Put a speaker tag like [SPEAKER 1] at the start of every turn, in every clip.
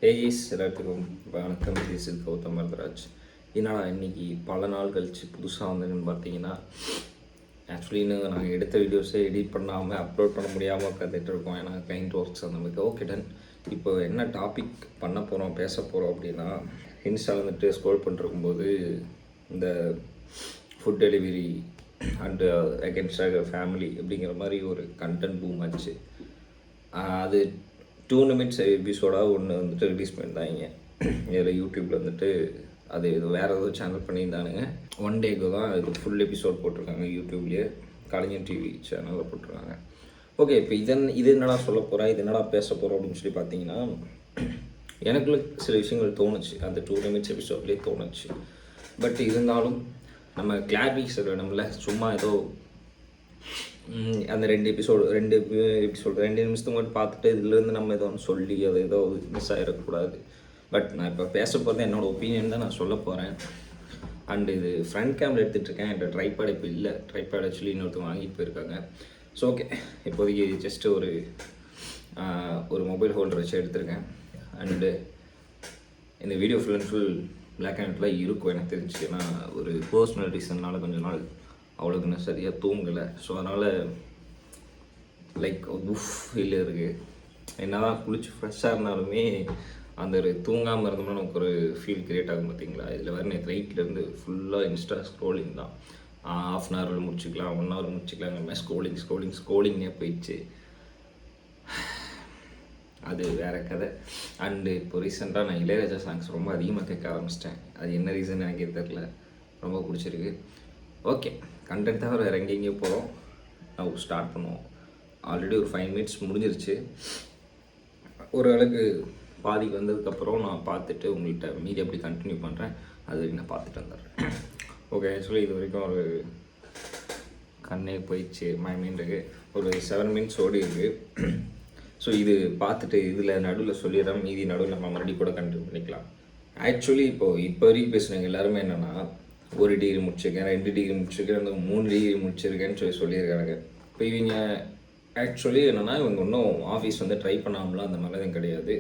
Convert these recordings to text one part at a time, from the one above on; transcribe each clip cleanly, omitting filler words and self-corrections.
[SPEAKER 1] As எல்லாத்துக்கும் வணக்கம். This is Gautham Varadaraj. என்னடா இன்றைக்கி பல நாள் கழித்து புதுசாக வந்ததுன்னு பார்த்தீங்கன்னா, ஆக்சுவலி இன்னும் நாங்கள் எடுத்த வீடியோஸை எடிட் பண்ணாமல் அப்லோட் பண்ண முடியாமல் உட்காந்துட்டு இருக்கோம். ஏன்னா கிளைண்ட் ஒர்க்ஸ் அந்த மாதிரி. Okay done. இப்போ என்ன டாபிக் பண்ண போகிறோம், பேச போகிறோம் அப்படின்னா, இன்ஸ்டாவில் வந்துட்டு ஸ்க்ரோல் பண்ணிருக்கும்போது இந்த ஃபுட் டெலிவரி அண்டு அகேன்ஸ்டாக ஃபேமிலி அப்படிங்கிற மாதிரி ஒரு கண்டென்ட் பூம் ஆச்சு. அது 2 நிமிட்ஸ் எபிசோடாக ஒன்று வந்துட்டு ரிலீஸ் பண்ணியிருந்தாங்க. இதில் யூடியூப்பில் வந்துட்டு அது இது வேறு ஏதோ சேனல் பண்ணியிருந்தானுங்க. 1 டேக்கு தான் இது ஃபுல் எபிசோட் போட்டிருக்காங்க யூடியூப்லேயே, கலைஞர் டிவி சேனலில் போட்டிருக்காங்க. ஓகே, இப்போ இது என்னடா சொல்ல போகிறேன், இது என்னடா பேச போகிறோம் அப்படின்னு சொல்லி பார்த்தீங்கன்னா, எனக்குள்ள சில விஷயங்கள் தோணுச்சு அந்த 2 நிமிட்ஸ் எபிசோட்லேயே தோணுச்சு. பட் இருந்தாலும் நம்ம கிளாரிஃபிகேஷன் வேணும்ல. சும்மா ஏதோ அந்த 2 நிமிஷத்துக்கு மட்டும் பார்த்துட்டு இதுலேருந்து நம்ம ஏதோ ஒன்று சொல்லி அதை ஏதோ மிஸ் ஆகிடக்கூடாது. பட் நான் இப்போ பேச போகிறது என்னோடய ஒப்பீனியன் தான் நான் சொல்ல போகிறேன். அண்டு இது ஃப்ரண்ட் கேமரா எடுத்துகிட்ருக்கேன். என்கிட்ட ட்ரைபேட் இப்போ இல்லை. ட்ரைபேட் ஆக்சுவலி இன்னொருத்தர் வாங்கிட்டு போயிருக்காங்க. ஸோ ஓகே, இப்போதைக்கு ஜஸ்ட்டு ஒரு மொபைல் ஹோல்டர் வச்சு எடுத்திருக்கேன். அண்டு இந்த video full and full black and ஒயிட்டில் இருக்கும் எனக்கு தெரிஞ்சு. ஏன்னா ஒரு பர்சனல் ரீசன்னால் கொஞ்ச நாள் அவ்வளோக்கு நான் சரியாக தூங்கலை. ஸோ அதனால் லைக் ஃபீல் இருக்குது. என்ன தான் குளிச்சு ஃப்ரெஷ்ஷாக இருந்தாலுமே அந்த ஒரு தூங்காமல் இருந்தோம்னா நமக்கு ஒரு ஃபீல் க்ரியேட் ஆகும் பார்த்தீங்களா. இதில் வேறு நேற்று நைட்லேருந்து ஃபுல்லாக இன்ஸ்டா ஸ்க்ரோலிங் தான். ½ அன் ஹவர் முடிச்சுக்கலாம், 1 ஹவர் முடிச்சுக்கலாங்கிற மாதிரி ஸ்க்ரோலிங்கே போயிடுச்சு. அது வேறு கதை. அண்டு இப்போ ரீசெண்டாக நான் இளையராஜா சாங்ஸ் ரொம்ப அதிகமாக கேட்க ஆரம்பிச்சிட்டேன். அது என்ன ரீசன் எனக்கே தெரில, ரொம்ப பிடிச்சிருக்கு. ஓகே, கண்டென்ட் தவிர வேறு எங்கேயும் போகிறோம். நான் ஸ்டார்ட் பண்ணுவோம். ஆல்ரெடி ஒரு 5 மினிட்ஸ் முடிஞ்சிருச்சு. ஓரளவுக்கு பாதிக்கு வந்ததுக்கப்புறம் நான் பார்த்துட்டு உங்கள்கிட்ட மீதி எப்படி கண்டினியூ பண்ணுறேன், அது வரைக்கும் நான் பார்த்துட்டு வந்துடுறேன். ஓகே, ஆக்சுவலி இது வரைக்கும் ஒரு கண்ணே போயிடுச்சு மைண்டுக்கு. ஒரு 7 மினிட்ஸ் ஓடி இருக்குது. ஸோ இது பார்த்துட்டு இதில் நடுவில் சொல்லிடுறேன். மீதி நடுவில் நம்ம மறுபடியும் கூட கண்டினியூ பண்ணிக்கலாம். ஆக்சுவலி இப்போ வரைக்கும் பேசுனவங்க எல்லாருமே என்னென்னா, 1 டிகிரி முடிச்சிருக்கேன், 2 டிகிரி முடிச்சிருக்கேன், அந்த 3 டிகிரி முடிச்சிருக்கேன்னு சொல்லியிருக்காங்க. இப்போ இவங்க ஆக்சுவலி என்னென்னா, இவங்க இன்னும் ஆஃபீஸ் வந்து ட்ரை பண்ணாமலாம் அந்த மாதிரிலாம் கிடையாது.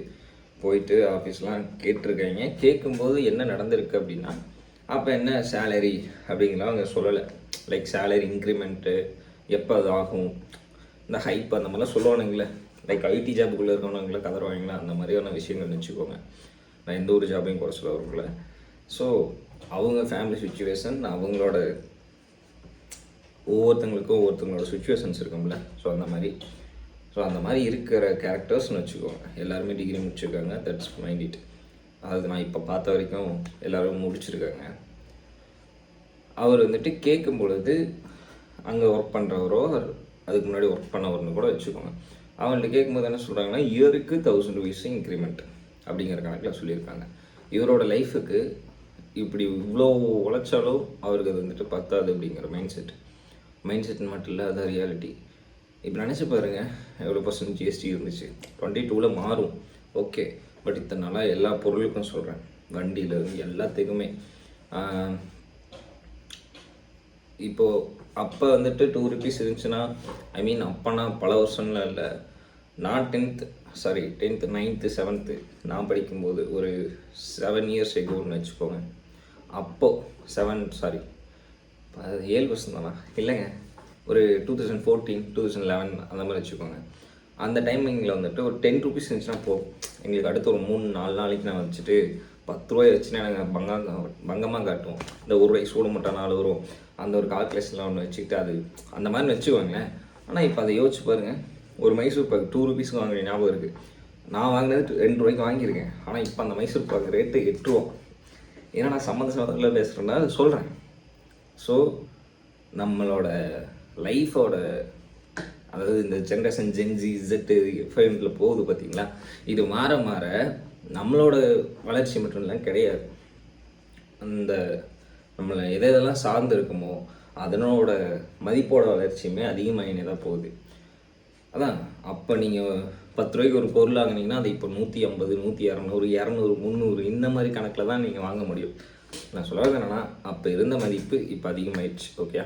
[SPEAKER 1] போயிட்டு ஆஃபீஸ்லாம் கேட்டிருக்காங்க. கேட்கும்போது என்ன நடந்திருக்கு அப்படின்னா, அப்போ என்ன சேலரி அப்படிங்கலாம் அவங்க சொல்லலை. லைக் சேலரி இன்க்ரிமெண்ட்டு எப்போ அது ஆகும், இந்த ஹைப் அந்த மாதிரிலாம் சொல்லுவானுங்களே. லைக் ஐடி ஜாபுக்குள்ளே இருக்கவனுங்களே கதறுவாங்களா, அந்த மாதிரியான விஷயங்கள் வச்சுக்கோங்க. நான் எந்த ஒரு ஜாபையும் குறை சொல்ல வரும்ல. ஸோ அவங்க ஃபேமிலி சுச்சுவேஷன், அவங்களோட ஒவ்வொருத்தங்களோட சுச்சுவேஷன்ஸ் இருக்கும்ல. ஸோ அந்த மாதிரி இருக்கிற கேரக்டர்ஸ்னு வச்சுக்கோங்க. எல்லாருமே டிகிரி முடிச்சிருக்காங்க. That's mind it. அது நான் இப்போ பார்த்த வரைக்கும் எல்லோரும் முடிச்சிருக்காங்க. அவர் வந்துட்டு கேட்கும் பொழுது அங்கே ஒர்க் பண்ணுறவரோ அதுக்கு முன்னாடி ஒர்க் பண்ணவர்னு கூட வச்சுக்கோங்க. அவங்கள்ட்ட கேட்கும்போது என்ன சொல்கிறாங்கன்னா, இயருக்கு 1000 rupees இன்க்ரிமெண்ட் அப்படிங்கிற கணக்கில் சொல்லியிருக்காங்க. இவரோட லைஃபுக்கு இப்படி இவ்வளோ உழைச்சாலும் அவருக்கு அது வந்துட்டு பத்தாது அப்படிங்கிற மைண்ட் செட் மட்டும் இல்லை, அது ரியாலிட்டி. இப்போ நினச்சி பாருங்கள், எவ்வளோ % ஜிஎஸ்டி இருந்துச்சு. 22ல் மாறும், ஓகே. பட் இத்தனை நாளாக எல்லா பொருளுக்கும் சொல்கிறேன், வண்டியிலேருந்து எல்லாத்துக்குமே. இப்போது அப்போ வந்துட்டு 2 rupees இருந்துச்சுன்னா, அப்போனா பல வருஷம்லாம் இல்லை. நான் 10th 9th 7th நான் படிக்கும்போது ஒரு 7 years எகோன்னு வச்சுக்கோங்க. அப்போது 7 வருஷம் தானா, இல்லைங்க, ஒரு 2014 2011 அந்த மாதிரி வச்சுக்கோங்க. அந்த டைமிங்கில் வந்துட்டு ஒரு 10 rupees இருந்துச்சுன்னா எங்களுக்கு அடுத்து ஒரு 3-4 நாளைக்கு நான் வச்சுட்டு 10 ரூபாய் வச்சுன்னா எனக்கு பங்கமாக காட்டுவோம். இந்த 1 ரூபாய் சூடு மட்டும் 4 வரும். அந்த ஒரு கால்குலேஷன்லாம் ஒன்று வச்சுக்கிட்டு அது அந்த மாதிரி வச்சுக்கோங்களேன். ஆனால் இப்போ அதை யோசிச்சு பாருங்கள். ஒரு மைசூர் பாக்கு 2 rupees வாங்குற ஞாபகம் இருக்குது. நான் வாங்கினது 2 ரூபாய்க்கு வாங்கியிருக்கேன். ஆனால் இப்போ அந்த மைசூர் பாக்கு ரேட்டு 8 ரூபா. ஏன்னா நான் சம்மந்தத்தில் பேசுகிறேன்னா அது சொல்கிறேன். ஸோ நம்மளோட லைஃபோட, அதாவது இந்த ஜென்ரேஷன் ஜென்ஜி Z ஃபைண்டில் போகுது பார்த்தீங்களா, இது மாற மாற நம்மளோட வளர்ச்சி மட்டும்லாம் கிடையாது. அந்த நம்மளை எதெல்லாம் சார்ந்து இருக்குமோ அதனோட மதிப்போட வளர்ச்சியுமே அதிகமாகினே தான் போகுது. அதான் அப்போ நீங்கள் 10 ரூபாய்க்கு ஒரு பொருள் வாங்கினீங்கன்னா அது இப்போ 150, 100, 200, 300 இந்த மாதிரி கணக்கில் தான் நீங்கள் வாங்க முடியும். நான் சொல்கிறது என்னென்னா, அப்போ இருந்த மதிப்பு இப்போ அதிகமாகிடுச்சு. ஓகே.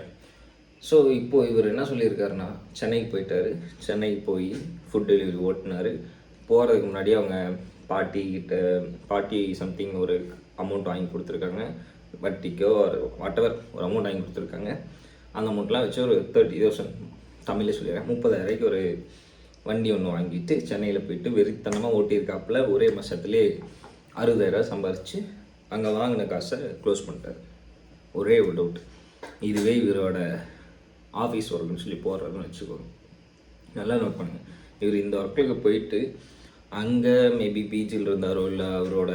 [SPEAKER 1] ஸோ இப்போது இவர் என்ன சொல்லியிருக்காருன்னா, சென்னைக்கு போயிட்டார். சென்னைக்கு போய் ஃபுட் டெலிவரி ஓட்டினார். போகிறதுக்கு முன்னாடி அவங்க பாட்டி சம்திங் ஒரு அமௌண்ட் வாங்கி கொடுத்துருக்காங்க, வட்டிக்கோ ஒரு வாட்டவர் ஒரு அமௌண்ட் வாங்கி கொடுத்துருக்காங்க. அந்த அமௌண்ட்லாம் வச்சு ஒரு 30,000 தமிழில் சொல்லிடுறேன், 30,000 ஒரு வண்டி ஒன்று வாங்கிட்டு சென்னையில் போயிட்டு வெறித்தனமாக ஓட்டியிருக்காப்புல. ஒரே மாதத்துலேயே 60,000 சம்பாரித்து அங்கே வாங்கின காசை க்ளோஸ் பண்ணிட்டார். ஒரே ஒரு டவுட், இதுவே இவரோட ஆஃபீஸ் ஒர்க்குன்னு சொல்லி போடுறதுன்னு வச்சுக்கோங்க. நல்லா நோட் பண்ணுங்கள். இவர் இந்த ஒர்க்குக்கு போயிட்டு அங்கே மேபி பிஜியில் இருந்தாரோ இல்லை அவரோட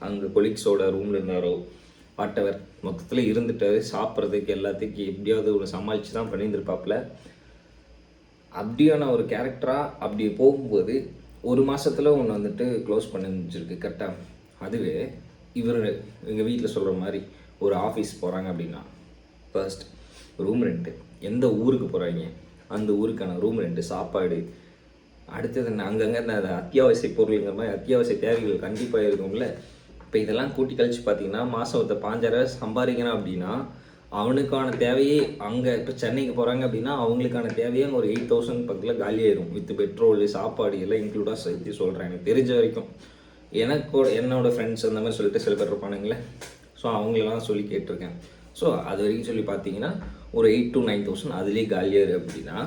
[SPEAKER 1] அங்கே கொலீக்ஸோட ரூமில் இருந்தாரோ வாட்டவர் மொத்தத்தில் இருந்துட்டு சாப்பிட்றதுக்கு எல்லாத்துக்கும் எப்படியாவது ஒரு சமாளித்து தான் பண்ணியிருந்திருப்பாப்புல. அப்படியான ஒரு கேரக்டராக அப்படி போகும்போது ஒரு மாதத்தில் ஒன்று வந்துட்டு க்ளோஸ் பண்ணி முடிஞ்சிருக்கு கரெக்டாக. அதுவே இவர் எங்கள் வீட்டில் சொல்கிற மாதிரி ஒரு ஆஃபீஸ் போகிறாங்க அப்படின்னா ஃபர்ஸ்ட் ரூம் ரெண்ட்டு, எந்த ஊருக்கு போகிறாங்க அந்த ஊருக்கான ரூம் ரெண்ட்டு, சாப்பாடு, அடுத்தது அங்கங்கே இந்த அத்தியாவசிய பொருளுங்கிற மாதிரி அத்தியாவசிய தேவைகள் கண்டிப்பாக இருக்கும்ல. இப்போ இதெல்லாம் கூட்டி கழிச்சு பார்த்தீங்கன்னா மாதம் ஒருத்த 5,000 சம்பாதிக்கிறான் அப்படின்னா அவனுக்கான தேவையே அங்கே இப்போ சென்னைக்கு போகிறாங்க அப்படின்னா அவங்களுக்கான தேவையே அங்கே ஒரு 8,000 பக்கத்தில் காலியாயிரும். வித் பெட்ரோல் சாப்பாடு எல்லாம் இன்க்ளூடாக சேர்த்து சொல்கிறேன். எனக்கு தெரிஞ்ச வரைக்கும் என்னோடய ஃப்ரெண்ட்ஸ் அந்த மாதிரி சொல்லிட்டு சில பேர் இருப்பானுங்களே, ஸோ அவங்களெல்லாம் சொல்லி கேட்டிருக்கேன். ஸோ அது வரைக்கும் சொல்லி பார்த்தீங்கன்னா ஒரு 8,000 to 9,000 அதுலேயே காலியாரு அப்படின்னா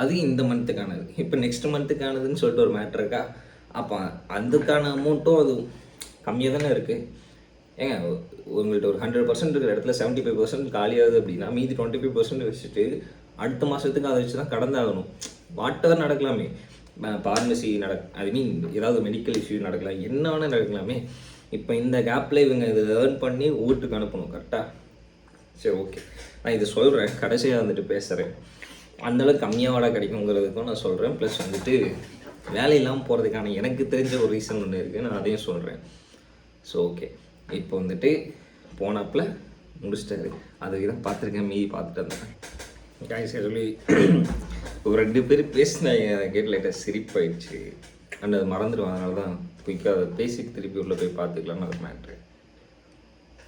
[SPEAKER 1] அது இந்த மந்த்துக்கானது. இப்போ நெக்ஸ்ட் மந்த்துக்கானதுன்னு சொல்லிட்டு ஒரு மேட்ரு இருக்கா. அப்போ அதுக்கான அமௌண்ட்டும் அது கம்மியாக தானே இருக்குது. ஏங்க உங்கள்கிட்ட ஒரு 100% இருக்கிற இடத்துல 75% காலியாகுது அப்படின்னா மீதி 25% வச்சுட்டு அடுத்த மாதத்துக்கு அதை வச்சு தான் கடந்தாகணும். வாட்டவர் நடக்கலாமே, ஃபார்மசி ஐ மீன் ஏதாவது மெடிக்கல் இஷ்யூ நடக்கலாம், என்ன வேணால் நடக்கலாமே. இப்போ இந்த கேப்பில் இவங்க இதை ஏர்ன் பண்ணி வீட்டுக்கு அனுப்பணும் கரெக்டாக. சரி ஓகே, நான் இதை சொல்கிறேன், கடைசியாக வந்துட்டு பேசுகிறேன். அந்தளவுக்கு கம்மியாக வாடகை கிடைக்குங்கிறதுக்கும் நான் சொல்கிறேன். ப்ளஸ் வந்துட்டு வேலை இல்லாமல் போகிறதுக்கான எனக்கு தெரிஞ்ச ஒரு ரீசன் ஒன்று இருக்குது, நான் அதையும் சொல்கிறேன். ஸோ ஓகே, இப்போ வந்துட்டு போனாப்பில் முடிச்சிட்டாரு. அதுக்கு தான் பார்த்துருக்கேன், மீதி பார்த்துட்டு இருந்தேன். காய்ஸ் சொல்லி ஒரு 2 பேர் பேசினா கேட்டு லைட்டாக சிரிப்பாயிடுச்சு. அண்ட் அது மறந்துடுவாங்க, அதனால தான் குயிக்காக அதை பேசிட்டு திருப்பி உள்ளே போய் பார்த்துக்கலான்னு அது மேட்ரு.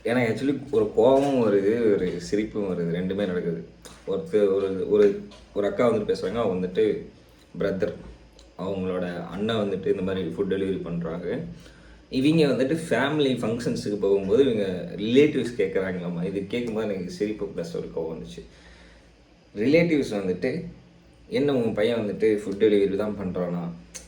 [SPEAKER 1] ஏன்னா ஆக்சுவலி ஒரு கோபமும் வருது, ஒரு சிரிப்பும் வருது, ரெண்டுமே நடக்குது. ஒரு அக்கா வந்துட்டு பேசுகிறாங்க, அவங்க வந்துட்டு பிரதர், அவங்களோட அண்ணன் வந்துட்டு இந்த மாதிரி ஃபுட் டெலிவரி பண்ணுறாங்க. இவங்க வந்துட்டு ஃபேமிலி ஃபங்க்ஷன்ஸுக்கு போகும்போது இவங்க ரிலேட்டிவ்ஸ் கேட்குறாங்களாம்மா. இது கேட்கும்போது எனக்கு சிரிப்பு ப்ளஸ் ஒரு கோவம் வந்துச்சு. ரிலேட்டிவ்ஸ் வந்துட்டு என்ன உங்கள் பையன் வந்துட்டு ஃபுட் டெலிவரி தான் பண்ணுறானா,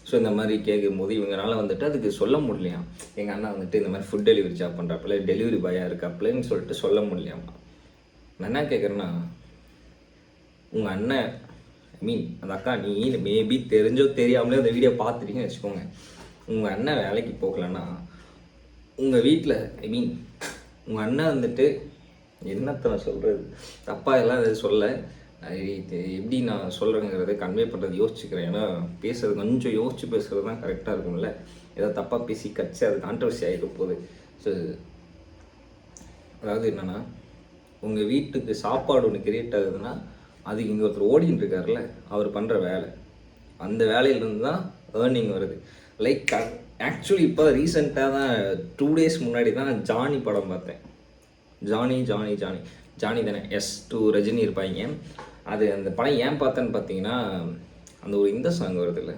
[SPEAKER 1] ஸோ இந்த மாதிரி கேட்கும்போது இவங்களால வந்துட்டு அதுக்கு சொல்ல முடியலையாம். எங்கள் அண்ணா வந்துட்டு இந்த மாதிரி ஃபுட் டெலிவரி ஜாப் பண்ணுறாப்புல, டெலிவரி பாயாக இருக்காப்புலன்னு சொல்லிட்டு சொல்ல முடியலையாம்மா. நான் என்ன கேட்குறேன்னா, உங்கள் அண்ணன் ஐ மீன் அந்த அக்கா, நீ மேபி தெரிஞ்சோ தெரியாமலே அந்த வீடியோ பார்த்துட்டீங்கன்னு வச்சுக்கோங்க. உங்கள் அண்ணன் வேலைக்கு போகலன்னா உங்கள் வீட்டில் ஐ மீன் உங்கள் அண்ணன் வந்துட்டு என்னத்தை நான் சொல்கிறது, தப்பாக எல்லாம் இது சொல்ல, எப்படி நான் சொல்கிறேங்கிறத கன்வே பண்ணுறது யோசிச்சுக்கிறேன். ஏன்னா பேசுகிறது கொஞ்சம் யோசிச்சு பேசுகிறது தான் கரெக்டாக இருக்கும்ல. ஏதாவது தப்பாக பேசி கட்சி அது கான்ட்ரவர்சி ஆகிடும் போகுது. ஸோ அதாவது என்னென்னா, உங்கள் வீட்டுக்கு சாப்பாடு ஒன்று கிரியேட் ஆகுதுன்னா அது இங்கே ஒருத்தர் ஓடின்னு இருக்கார்ல, அவர் பண்ணுற வேலை, அந்த வேலையிலேருந்து தான் ஏர்னிங் வருது. லைக் ஆக்சுவலி இப்போ ரீசெண்டாக தான் 2 days முன்னாடி தான் ஜானி படம் பார்த்தேன். ஜானி தானே, S2 ரஜினி இருப்பாங்க. அது அந்த படம் ஏன் பார்த்தேன்னு பார்த்தீங்கன்னா, அந்த ஒரு இந்த சாங் வருது இல்லை,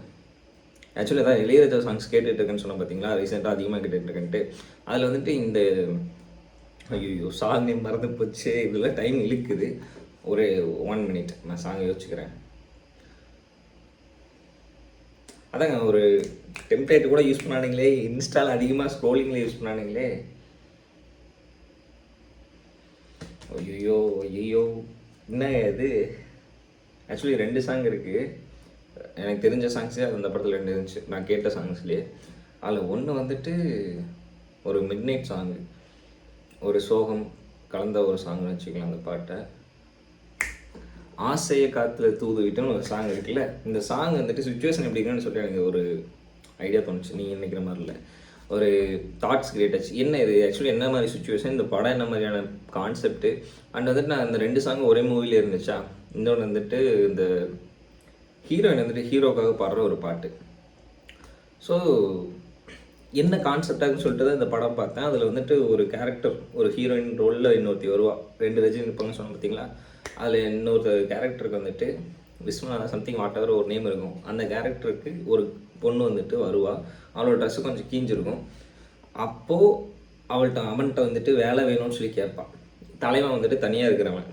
[SPEAKER 1] ஆக்சுவலி அதான் இளையராஜா சாங்ஸ் கேட்டுட்ருக்கேன்னு சொன்னால் பார்த்தீங்களா, ரீசெண்டாக அதிகமாக கேட்டுட்ருக்கேன்ட்டு. அதில் வந்துட்டு இந்த ஐயோ சாங் மறந்து போச்சு, இதில் டைம் இழுக்குது. ஒரு 1 minute நான் சாங்கை யோசிச்சுக்கிறேன். அதாங்க ஒரு டெம்ப்ளேட் கூட யூஸ் பண்ணானுங்களே, இன்ஸ்டால் அதிகமாக ஸ்க்ரோலிங்கில் யூஸ் பண்ணானுங்களே. ஐயோ என்ன இது. ஆக்சுவலி 2 சாங் இருக்குது எனக்கு தெரிஞ்ச சாங்ஸே, அந்த படத்தில் 2 இருந்துச்சு நான் கேட்ட சாங்ஸ்லேயே. அதில் ஒன்று வந்துட்டு ஒரு மிட் நைட் சாங்கு, ஒரு சோகம் கலந்த ஒரு சாங்னு வச்சுக்கலாம். அந்த பாட்டை ஆசையை காற்றுல தூது விட்டுன்னு ஒரு சாங் இருக்குல்ல, இந்த சாங் வந்துட்டு சுச்சுவேஷன் எப்படிங்கன்னு சொல்லிட்டு எனக்கு ஒரு ஐடியா தோணுச்சு. நீங்கள் நினைக்கிற மாதிரி இல்லை, ஒரு தாட்ஸ் கிரியேட் ஆச்சு. என்ன இது ஆக்சுவலி என்ன மாதிரி சுச்சுவேஷன், இந்த படம் என்ன மாதிரியான கான்செப்ட்டு. அண்ட் வந்துட்டு நான் இந்த 2 சாங்கும் ஒரே மூவியில் இருந்துச்சா. இன்னொன்று வந்துட்டு இந்த ஹீரோயின் வந்துட்டு ஹீரோக்காக பாடுற ஒரு பாட்டு. ஸோ என்ன கான்செப்டாகன்னு சொல்லிட்டு தான் இந்த படம் பார்த்தேன். அதில் வந்துட்டு ஒரு கேரக்டர், ஒரு ஹீரோயின் ரோலில் இன்னொருத்தி வருவா. 2 ரஜினி இருப்பாங்க சொன்ன பார்த்தீங்களா. அதில் இன்னொரு கேரக்டருக்கு வந்துட்டு விஸ்வநாதா சம்திங் வாட் எவர் ஒரு நேம் இருக்கும். அந்த கேரக்டருக்கு ஒரு பொண்ணு வந்துட்டு வருவா. அவளோட ட்ரெஸ்ஸு கொஞ்சம் கீஞ்சிருக்கும். அப்போது அவன்கிட்ட வந்துட்டு வேலை வேணும்னு சொல்லி கேட்பான். தலைவன் வந்துட்டு தனியாக இருக்கிறவன்,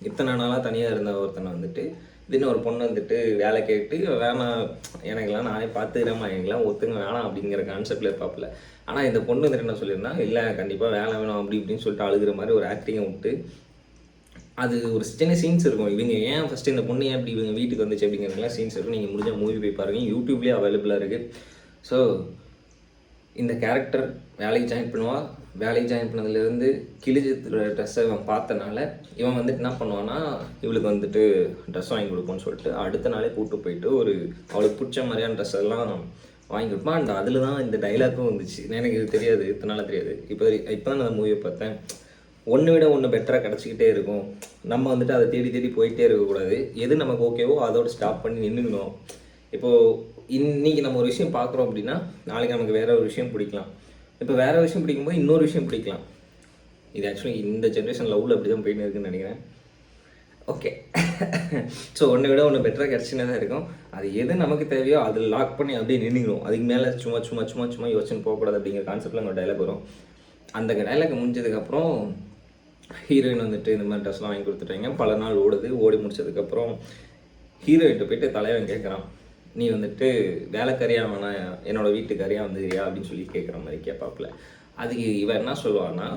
[SPEAKER 1] இத்தனை நாளாக தனியாக இருந்த ஒருத்தனை வந்துட்டு திடீர்னு ஒரு பொண்ணு வந்துட்டு வேலை கேட்டு, வேணாம் எனக்கெல்லாம் நானே பார்த்துக்கிறேம்மா, எனக்கெல்லாம் ஒத்துங்க வேணாம் அப்படிங்கிற கான்செப்டில் இருப்பாப்புல. ஆனால் இந்த பொண்ணு வந்துட்டு என்ன சொல்லியிருந்தா, இல்லை கண்டிப்பாக வேலை வேணும் அப்படி இப்படின்னு சொல்லிட்டு அழுகிற மாதிரி ஒரு ஆக்டிங்கை விட்டு, அது ஒரு சின்ன சீன்ஸ் இருக்கும். இவங்க ஏன் ஃபஸ்ட்டு இந்த பொண்ணு ஏன் அப்படி இவங்க வீட்டுக்கு வந்துச்சு அப்படிங்கிறதுலாம் சீன்ஸ் இருக்கும். நீங்கள் முடிஞ்ச மூவி போய் பாருங்கள், யூடியூப்லேயே அவைலபிளாக இருக்குது. ஸோ இந்த கேரக்டர் வேலைக்கு ஜாயின் பண்ணுவாள். வேலைக்கு ஜாயின் பண்ணதுலேருந்து கிழிஞ்ச ட்ரெஸ்ஸை இவன் பார்த்தனால இவன் வந்துட்டு என்ன பண்ணுவான்னா, இவளுக்கு வந்துட்டு ட்ரெஸ் வாங்கி கொடுப்போன்னு சொல்லிட்டு அடுத்த நாளே கூப்பிட்டு போயிட்டு ஒரு அவளுக்கு பிடிச்ச மாதிரியான ட்ரெஸ் எல்லாம் வாங்கி கொடுப்பான். அண்ட் அதில் தான் இந்த டைலாக்கும் வந்துச்சு. எனக்கு இது தெரியாது, இத்தனை நாளாக தெரியாது. இப்போ தான் நான் மூவியை பார்த்தேன். ஒன்று விட ஒன்று பெட்டராக கிடச்சிக்கிட்டே இருக்கும். நம்ம வந்துட்டு அதை தேடி தேடி போயிட்டே இருக்கக்கூடாது. எது நமக்கு ஓகேவோ அதோடு ஸ்டாப் பண்ணி நின்றுக்கணும். இப்போது இன்றைக்கி நம்ம ஒரு விஷயம் பார்க்குறோம் அப்படின்னா நாளைக்கு நமக்கு வேறு ஒரு விஷயம் பிடிக்கலாம். இப்போ வேறு விஷயம் பிடிக்கும்போது இன்னொரு விஷயம் பிடிக்கலாம். இது ஆக்சுவலி இந்த ஜென்ரேஷன் லவ்வில் அப்படி தான் போயின்னு இருக்குன்னு நினைக்கிறேன். ஓகே. ஸோ ஒன்றை விட ஒன்று பெட்டராக கிடச்சினே தான் இருக்கும். அது எது நமக்கு தேவையோ அதில் லாக் பண்ணி அப்படியே நின்றுக்கணும். அதுக்கு மேலே சும்மா சும்மா சும்மா சும்மா யோசனை போகக்கூடாது அப்படிங்கிற கான்செப்டில் அங்கே டைலாக் வரும். அந்த டைலாக் முடிஞ்சதுக்கப்புறம் ஹீரோயின் வந்துட்டு இந்த மாதிரி ட்ரெஸ்லாம் வாங்கி கொடுத்துட்டாங்க. பல நாள் ஓடி முடிச்சதுக்கப்புறம் ஹீரோயின்ட்ட போயிட்டு தலைவன் கேட்குறான், நீ வந்துட்டு வேலைக்காரியாக வேணா என்னோடய வீட்டுக்காரியாக வந்துக்கிறியா அப்படின்னு சொல்லி கேட்குற மாதிரி கேட்பாப்புல. அதுக்கு இவன் என்ன சொல்லுவான்னா,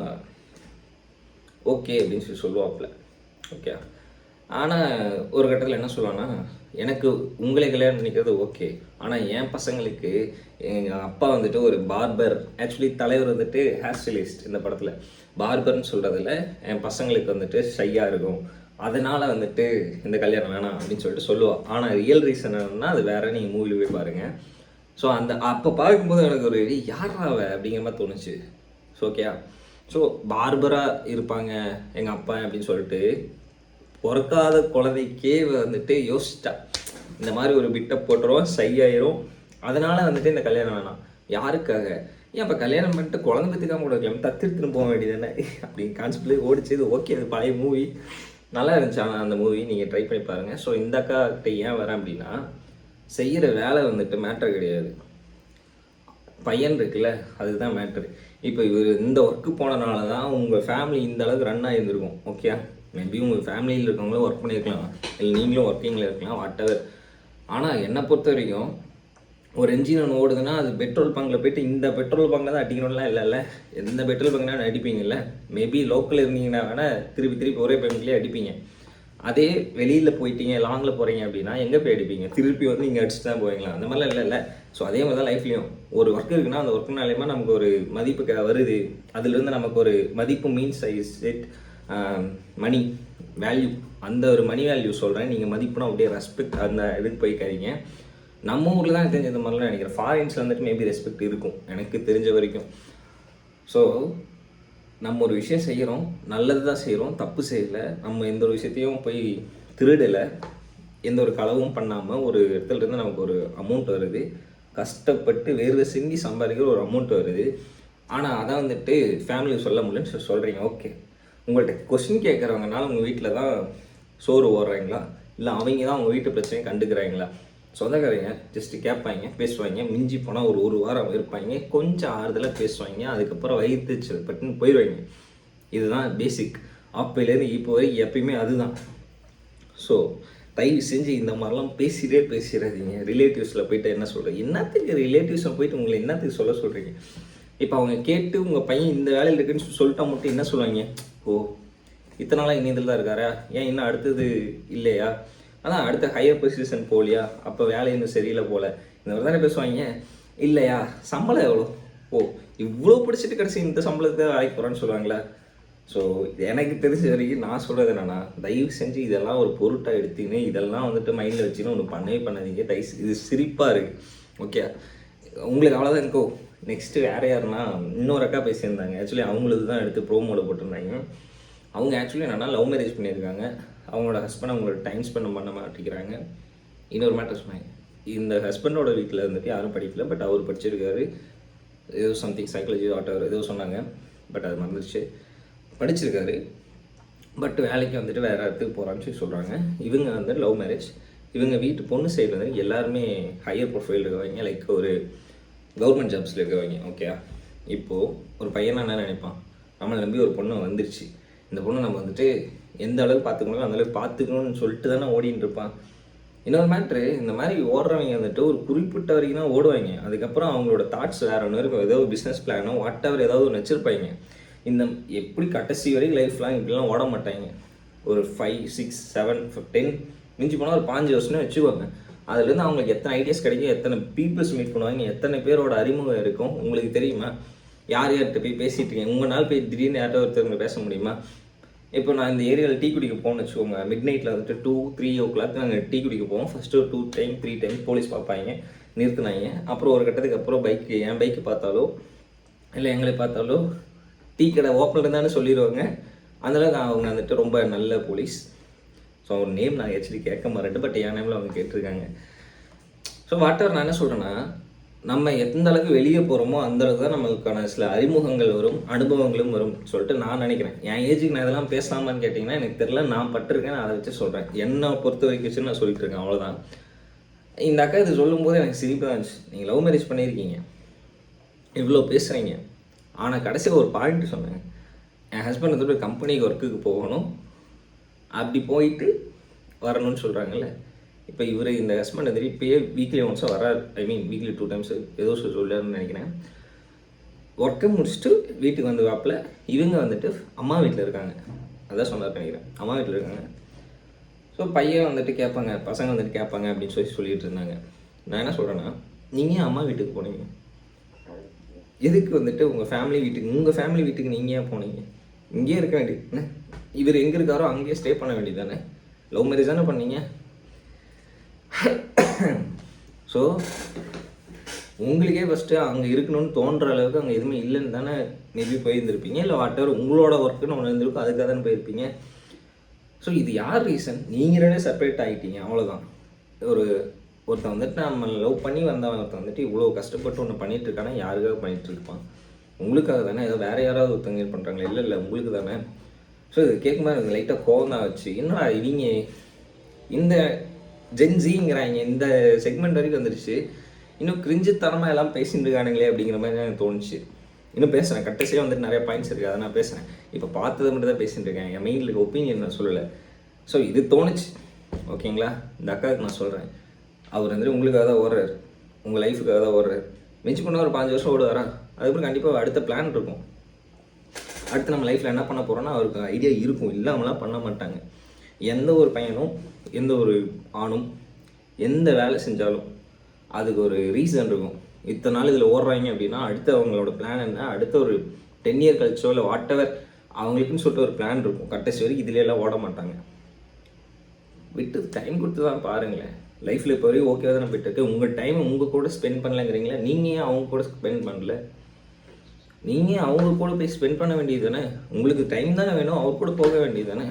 [SPEAKER 1] ஓகே அப்படின்னு சொல்லி சொல்லுவாப்புல. ஓகே. ஆனால் ஒரு கட்டத்தில் என்ன சொல்லுவான்னா, எனக்கு உங்களை கல்யாணம் பண்ணிக்கிறது ஓகே, ஆனால் என் பசங்களுக்கு எங்கள் அப்பா வந்துட்டு ஒரு பார்பர், ஆக்சுவலி தலைவர் வந்துட்டு ஹேர் ஸ்டைலிஸ்ட் இந்த படத்தில் பார்பர்னு சொல்கிறதுல என் பசங்களுக்கு வந்துட்டு ஷையாக இருக்கும், அதனால் வந்துட்டு இந்த கல்யாணம் வேணாம் அப்படின்னு சொல்லிட்டு சொல்லுவாள். ஆனால் ரியல் ரீசன் என்னன்னா அது வேறு, நீங்கள் மூவியில் போய் பாருங்கள். ஸோ அப்போ பார்க்கும்போது எனக்கு ஒரு யாராவ அப்படிங்கிற மாதிரி தோணுச்சு. ஸோ ஓகேயா. ஸோ பார்பராக இருப்பாங்க எங்கள் அப்பா அப்படின்னு சொல்லிட்டு பிறக்காத குழந்தைக்கே வந்துட்டு யோசிச்சிட்டா, இந்த மாதிரி ஒரு பிட்டை போட்டுரும் சையாயிரும், அதனால் வந்துட்டு இந்த கல்யாணம் வேணாம். யாருக்காக? ஏன் இப்போ கல்யாணம் பண்ணிட்டு குழந்தை பற்றிக்காம கூட இருக்கலாம், தத்திருத்துன்னு போக வேண்டியதானே அப்படின்னு கான்செப்ட்லேயே ஓடிச்சு. இது ஓகே, அது பழைய மூவி நல்லா இருந்துச்சு. ஆனால் அந்த மூவி நீங்கள் ட்ரை பண்ணி பாருங்கள். ஸோ இந்த அக்காக்கிட்ட ஏன் வரேன் அப்படின்னா, செய்கிற வேலை வந்துட்டு மேட்ரு கிடையாது, பையன் இருக்குல்ல அதுதான் மேட்ரு. இப்போ இவர் இந்த ஒர்க்கு போனனால தான் உங்கள் ஃபேமிலி இந்த அளவுக்கு ரன் ஆகியிருந்துருக்கும். ஓகே, மேபி உங்கள் ஃபேமிலியில் இருக்கவங்களும் ஒர்க் பண்ணியிருக்கலாம், இல்லை நீங்களும் ஒர்க்கிங்கில் இருக்கலாம், வாட் எவர். ஆனால் என்னை பொறுத்த வரைக்கும் ஒரு என்ஜின் ஒன்று ஓடுதுன்னா அது பெட்ரோல் பங்கில் போய்ட்டு இந்த பெட்ரோல் பங்கில் தான் அடிக்கணும்லாம் இல்லைல்ல. எந்த பெட்ரோல் பங்க்னா அடிப்பீங்கல்ல. மேபி லோக்கல் இருந்தீங்கன்னா வேணால் திருப்பி ஒரே பங்க்லேயே அடிப்பீங்க. அதே வெளியில் போயிட்டீங்க, லாங்கில் போகிறீங்க அப்படின்னா எங்கே போய் அடிப்பீங்க? திருப்பி வந்து இங்கே அடிச்சுட்டு தான் போவீங்களா? அந்த மாதிரிலாம் இல்லைல்ல. ஸோ அதே மாதிரி தான் லைஃப்லேயும் ஒரு ஒர்க் இருக்குன்னா அந்த ஒர்க்குனாலேயுமா நமக்கு ஒரு மதிப்பு வருது. அதுலேருந்து நமக்கு ஒரு மதிப்பு மீன்ஸ் இட் மணி வேல்யூ, அந்த ஒரு மணி வேல்யூ சொல்கிறேன். நீங்கள் மதிப்புனா அப்படியே ரெஸ்பெக்ட் அந்த இதுக்கு போய்க்காதீங்க. நம்ம ஊரில் தான் தெரிஞ்ச இந்த மாதிரிலாம் நினைக்கிறேன். ஃபாரின்ஸில் வந்துட்டு மேபி ரெஸ்பெக்ட் இருக்கும் எனக்கு தெரிஞ்ச வரைக்கும். ஸோ நம்ம ஒரு விஷயம் செய்கிறோம், நல்லது தான் செய்கிறோம், தப்பு செய்யலை. நம்ம எந்த ஒரு விஷயத்தையும் போய் திருடலை, எந்த ஒரு களவும் பண்ணாமல் ஒரு இடத்துலேருந்து நமக்கு ஒரு அமௌண்ட் வருது, கஷ்டப்பட்டு வேர்வை சிந்தி சம்பாதிக்கிற ஒரு அமௌண்ட் வருது. ஆனால் அதான் வந்துட்டு ஃபேமிலி சொல்ல முடியலன்னு சொல்கிறீங்க. ஓகே, உங்கள்கிட்ட கொஸ்டின் கேட்குறவங்கனால உங்கள் வீட்டில் தான் சோறு ஓடுறாங்களா, இல்லை அவங்க தான் உங்கள் வீட்டு பிரச்சனையை கண்டுக்கிறாங்களா? சொந்தக்காரங்க ஜஸ்ட்டு கேட்பாங்க, பேசுவாங்க, மிஞ்சி போனால் ஒரு வாரம் இருப்பாங்க, கொஞ்சம் ஆறுதலாக பேசுவாங்க, அதுக்கப்புறம் வயிற்று பட்டுன்னு போயிடுவாங்க. இதுதான் பேசிக். அப்போலேருந்து இப்போ வரைக்கும் எப்பயுமே அதுதான். ஸோ தயவு செஞ்சு இந்த மாதிரிலாம் பேசிடாதீங்க. ரிலேட்டிவ்ஸில் போய்ட்டு என்ன சொல்கிறீங்க? என்னத்துக்கு ரிலேட்டிவ்ஸில் போய்ட்டு உங்களை என்னத்துக்கு சொல்ல சொல்கிறீங்க? இப்போ அவங்க கேட்டு உங்கள் பையன் இந்த வேலையில் இருக்குன்னு சொல்லிட்டா மட்டும் என்ன சொல்லுவாங்க? ஓ, இத்தனை நாளாக இனியதில் தான் இருக்காரா, ஏன் இன்னும் அடுத்தது இல்லையா, அதான் அடுத்த ஹையர் பொசிஷன் போகலையா, அப்போ வேலை இன்னும் சரியில்லை போல், இந்த மாதிரி தானே பேசுவாங்க. இல்லையா, சம்பளம் எவ்வளோ? ஓ, இவ்வளோ பிடிச்சிட்டு கடைசி இந்த சம்பளத்தை வேலைக்கு போகிறான்னு சொல்லுவாங்களா? ஸோ எனக்கு தெரிஞ்ச வரைக்கும் நான் சொல்கிறது என்னென்னா, தயவு செஞ்சு இதெல்லாம் ஒரு பொருட்டாக எடுத்துக்கின்னு இதெல்லாம் வந்துட்டு மைண்டில் வச்சுன்னு ஒன்று பண்ணாதீங்க. இது சிரிப்பாக இருக்குது. ஓகே, உங்களுக்கு அவ்வளோதான் இருக்கோ. நெக்ஸ்ட்டு வேறு யாருன்னா இன்னொரு அக்கா பேசியிருந்தாங்க. ஆக்சுவலி அவங்களுக்கு தான் எடுத்து ப்ரோமோவில் போட்டிருந்தாங்க. அவங்க ஆக்சுவலி என்னென்னா லவ் மேரேஜ் பண்ணியிருக்காங்க. அவங்களோட ஹஸ்பண்ட் அவங்களோட டைம் ஸ்பெண்ட் பண்ண மாட்டேங்கிறாங்க. இன்னொரு மேட்டர் சொன்னாங்க, இந்த ஹஸ்பண்டோட வீட்டில் இருந்துட்டு யாரும் படிக்கல, பட் அவர் படிச்சிருக்காரு, ஏதோ சம்திங் சைக்காலஜி ஆட்டவர் ஏதோ சொன்னாங்க, பட் அது மறந்துடுச்சு. படிச்சிருக்காரு, பட் வேலைக்கு வந்துட்டு வேறு இடத்துக்கு போகிறான்னு சொல்லி சொல்கிறாங்க. இவங்க வந்து லவ் மேரேஜ், இவங்க வீட்டு பொண்ணு சைடில் வந்து எல்லாருமே ஹையர் ப்ரொஃபைல் இருக்கவங்க, லைக் ஒரு கவர்மெண்ட் ஜாப்ஸில் இருக்கவங்க. ஓகே, இப்போது ஒரு பையனை என்ன நினைப்பான், நம்மளை நம்பி ஒரு பொண்ணு வந்துருச்சு, இந்த பொண்ணை நம்ம வந்துட்டு எந்த அளவுக்கு பார்த்துக்கணும் அந்தளவுக்கு பார்த்துக்கணும்னு சொல்லிட்டு தானே ஓடின்னு இருப்பான். இன்னொரு மேட்ரு, இந்த மாதிரி ஓடுறவங்க வந்துட்டு ஒரு குறிப்பிட்ட வரைக்கும் தான் ஓடுவாங்க. அதுக்கப்புறம் அவங்களோட தாட்ஸ் வேறு ஒன்று இருக்கும். ஏதோ பிஸ்னஸ் பிளானோ வாட் எவர் ஏதாவது ஒன்று வச்சுருப்பாங்க. இந்த எப்படி கடைசி வரைக்கும் லைஃப்லாம் இப்படிலாம் ஓட மாட்டாங்க. ஒரு 5, 6, 7, 10 மிஞ்சி போனால் ஒரு 5 வருஷம்னு வச்சுக்கோங்க. அதுலேருந்து அவங்களுக்கு எத்தனை ஐடியாஸ் கிடைக்கும், எத்தனை பீப்புள்ஸ் மீட் பண்ணுவாங்க, எத்தனை பேரோட அறிமுகம் இருக்கும் உங்களுக்கு தெரியுமா? யார் யார்கிட்ட போய் பேசிகிட்டு இருக்கீங்க? உங்களால் போய் திடீர்னு யார்கிட்ட ஒருத்தவங்க பேச முடியுமா? இப்போ நான் இந்த ஏரியாவில் டீ குடிக்க போகணும்னு வச்சுக்கோங்க. மிட் நைட்டில் வந்துட்டு 2, 3 o'clock நாங்கள் டீ குடிக்க போவோம். ஃபஸ்ட்டு ஒரு 2 டைம் 3 டைம் போலீஸ் பார்ப்பாங்க, நிறுத்தினாங்க. அப்புறம் ஒரு கட்டத்துக்கு அப்புறம் என் பைக்கு பார்த்தாலோ இல்லை எங்களை பார்த்தாலோ டீ கடை ஓப்பனில் இருந்தான்னு சொல்லிடுவாங்க. அந்தளவுக்கு அவங்க வந்துட்டு ரொம்ப நல்ல போலீஸ். ஸோ அவங்க நேம் நான் ஆக்சுவலி கேட்க மாட்டேன், பட் என் நேமில் அவங்க கேட்டிருக்காங்க. ஸோ வாட்டர் நான் என்ன சொல்கிறேன்னா, நம்ம எந்த அளவுக்கு வெளியே போகிறோமோ அந்தளவுக்கு தான் நம்மளுக்கான சில அறிமுகங்கள் வரும், அனுபவங்களும் வரும் சொல்லிட்டு நான் நினைக்கிறேன். என் ஏஜுக்கு நான் இதெல்லாம் பேசலாமான்னு கேட்டிங்கன்னா எனக்கு தெரியல. நான் பட்டிருக்கேன், நான் அதை வச்சு சொல்கிறேன். என்னை பொறுத்த வரைக்கும் வச்சு நான் சொல்லிட்டு இருக்கேன், அவ்வளோதான். இந்த அக்கா இது சொல்லும்போது எனக்கு சிரிப்பு தான் இருந்துச்சு. நீங்கள் லவ் மேரேஜ் பண்ணியிருக்கீங்க, இவ்வளோ பேசுகிறீங்க, ஆனால் கடைசியில் ஒரு பாயிண்ட் சொன்னேன். என் ஹஸ்பண்ட் வந்துட்டு ஒரு கம்பெனிக்கு ஒர்க்குக்கு போகணும், அப்படி போயிட்டு வரணும்னு சொல்கிறாங்கல்ல. இப்போ இவர் இந்த ஹஸ்பண்ட் வந்துட்டு இப்போயே வீக்லி ஒன்ஸாக வரார். ஐ மீன் வீக்லி 2 times ஏதோ சொல்லுன்னு நினைக்கிறேன். ஒர்க்கை முடிச்சுட்டு வீட்டுக்கு வந்து வாப்பில் இவங்க வந்துட்டு அம்மா வீட்டில் இருக்காங்க. அதான் சொன்னார் நினைக்கிறேன், அம்மா வீட்டில் இருக்காங்க. ஸோ பையன் வந்துட்டு கேட்பாங்க, பசங்க வந்துட்டு கேட்பாங்க அப்படின்னு சொல்லிட்டு இருந்தாங்க. நான் என்ன சொல்கிறேன்னா, நீங்கள் அம்மா வீட்டுக்கு போனீங்க, எதுக்கு வந்துட்டு உங்கள் ஃபேமிலி வீட்டுக்கு நீங்கள் ஏன் போனீங்க? இங்கேயே இருக்க வேண்டியது என்ன? இவர் எங்கே இருக்காரோ அங்கேயே ஸ்டே பண்ண வேண்டியது தானே? லவ் மேரேஜ் தானே பண்ணீங்க. ஸோ உங்களுக்கே ஃபஸ்ட்டு அங்கே இருக்கணும்னு தோன்ற அளவுக்கு அங்கே எதுவுமே இல்லைன்னு தானே மேபி போயிருந்துருப்பீங்க. இல்லை வாட்டவர் உங்களோட ஒர்க்குன்னு ஒன்று இருந்திருக்கும், அதுக்காக தானே போயிருப்பீங்க. ஸோ இது யார் ரீசன்? நீங்கள் 2 செப்பரேட் ஆகிட்டீங்க, அவ்வளோதான். ஒருத்தன் வந்துட்டு நம்ம லவ் பண்ணி வந்தவன் ஒருத்தன் வந்துட்டு இவ்வளோ கஷ்டப்பட்டு ஒன்று பண்ணிகிட்டு இருக்கானா யாருக்காக பண்ணிகிட்டு இருப்பான்? உங்களுக்காக தானே. ஏதோ வேறு யாராவது ஒருத்தங்க பண்ணுறாங்களே? இல்லை உங்களுக்கு தானே. ஸோ இது கேட்கும்போது எனக்கு லைட்டாக கோவம் தான் வச்சு, என்னடா இவங்க இந்த ஜென்ஸிங்கிறாங்க, இந்த செக்மெண்ட் வரைக்கும் வந்துடுச்சு, இன்னும் கிரிஞ்சுத்தனமாக எல்லாம் பேசிட்டு இருக்கானுங்களே அப்படிங்கிற மாதிரி தான் எனக்கு தோணுச்சு. இன்னும் பேசுகிறேன், கட்டசியாக வந்துட்டு நிறைய பாயிண்ட்ஸ் இருக்குது, அதை நான் பேசுகிறேன். இப்போ பார்த்ததை மட்டும் தான் பேசிகிட்டு இருக்கேன், என் மெயினில் இருக்க ஒப்பீனியன் நான் சொல்லலை. ஸோ இது தோணுச்சு, ஓகேங்களா? இந்த அக்காவுக்கு நான் சொல்கிறேன், அவர் வந்துட்டு உங்களுக்காக தான் ஓடுறாரு, உங்கள் லைஃபுக்காக தான் ஓடுறாரு. மிஞ்சி பண்ணால் ஒரு 5 வருஷம் ஓடுவாரா? அதுக்கப்புறம் கண்டிப்பாக அடுத்த பிளான் இருக்கும். அடுத்து நம்ம லைஃப்பில் என்ன பண்ண போகிறோன்னா அவருக்கு ஐடியா இருக்கும், இல்லாமலாம் பண்ண மாட்டாங்க. எந்த ஒரு பையனும் எந்த ஒரு ஆணும் எந்த வேலை செஞ்சாலும் அதுக்கு ஒரு ரீசன் இருக்கும். இத்தனை நாள் இதில் ஓடுறாங்க அப்படின்னா அடுத்து அவங்களோட பிளான் என்ன, அடுத்த ஒரு 10 year கழிச்சோ இல்லை வாட் எவர் அவங்களுக்குன்னு சொல்லிட்டு ஒரு பிளான் இருக்கும். கடைசி வரைக்கும் இதிலெல்லாம் ஓட மாட்டாங்க. விட்டு டைம் கொடுத்து தான் பாருங்களேன். லைஃப்பில் இப்போ வரைக்கும் ஓகே தான் போயிட்டு இருக்கு. உங்கள் டைம் உங்கள் கூட ஸ்பெண்ட் பண்ணலங்கிறீங்களா? நீங்கள் ஏன் அவங்க கூட ஸ்பெண்ட் பண்ணல? நீங்கள் அவங்க கூட போய் ஸ்பெண்ட் பண்ண வேண்டியது தானே? உங்களுக்கு டைம் தானே வேணும், அவர் கூட போக வேண்டியது தானே?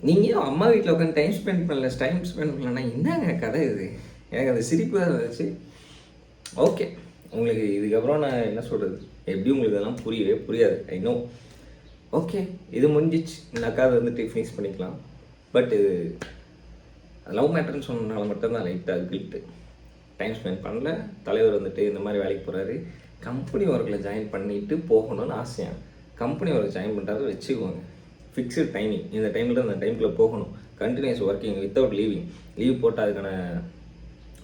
[SPEAKER 1] நீங்கள் அம்மா வீட்டில் உட்காந்து டைம் ஸ்பெண்ட் பண்ணலன்னா என்னங்க கதை இது? எனக்கு அந்த சிரிப்பு தான் இருந்துச்சு. ஓகே, உங்களுக்கு இதுக்கப்புறம் நான் என்ன சொல்கிறது, எப்படி உங்களுக்கு இதெல்லாம் புரியவே புரியாது, ஐ நோ. ஓகே, இது முடிஞ்சிச்சு. இந்த அக்கா வந்துட்டு ஃபினிஷ் பண்ணிக்கலாம். பட் இது லவ் மேட்டர்னு சொன்னனால மட்டும்தான் லைட்டாக கில்ட்டு. டைம் ஸ்பெண்ட் பண்ணல. தலைவர் வந்துட்டு இந்த மாதிரி வேலைக்கு போகிறாரு, கம்பெனி ஒர்க்கில் ஜாயின் பண்ணிவிட்டு போகணும்னு ஆசையாக கம்பெனி ஒர்க் ஜாயின் பண்ணுறாரு வச்சுக்குவாங்க. ஃபிக்ஸ்டு டைமிங், இந்த டைமில் அந்த டைமுக்குள்ளே போகணும். கண்டினியூஸ் ஒர்க்கிங் வித்தவுட் லீவ் போட்டால் அதுக்கான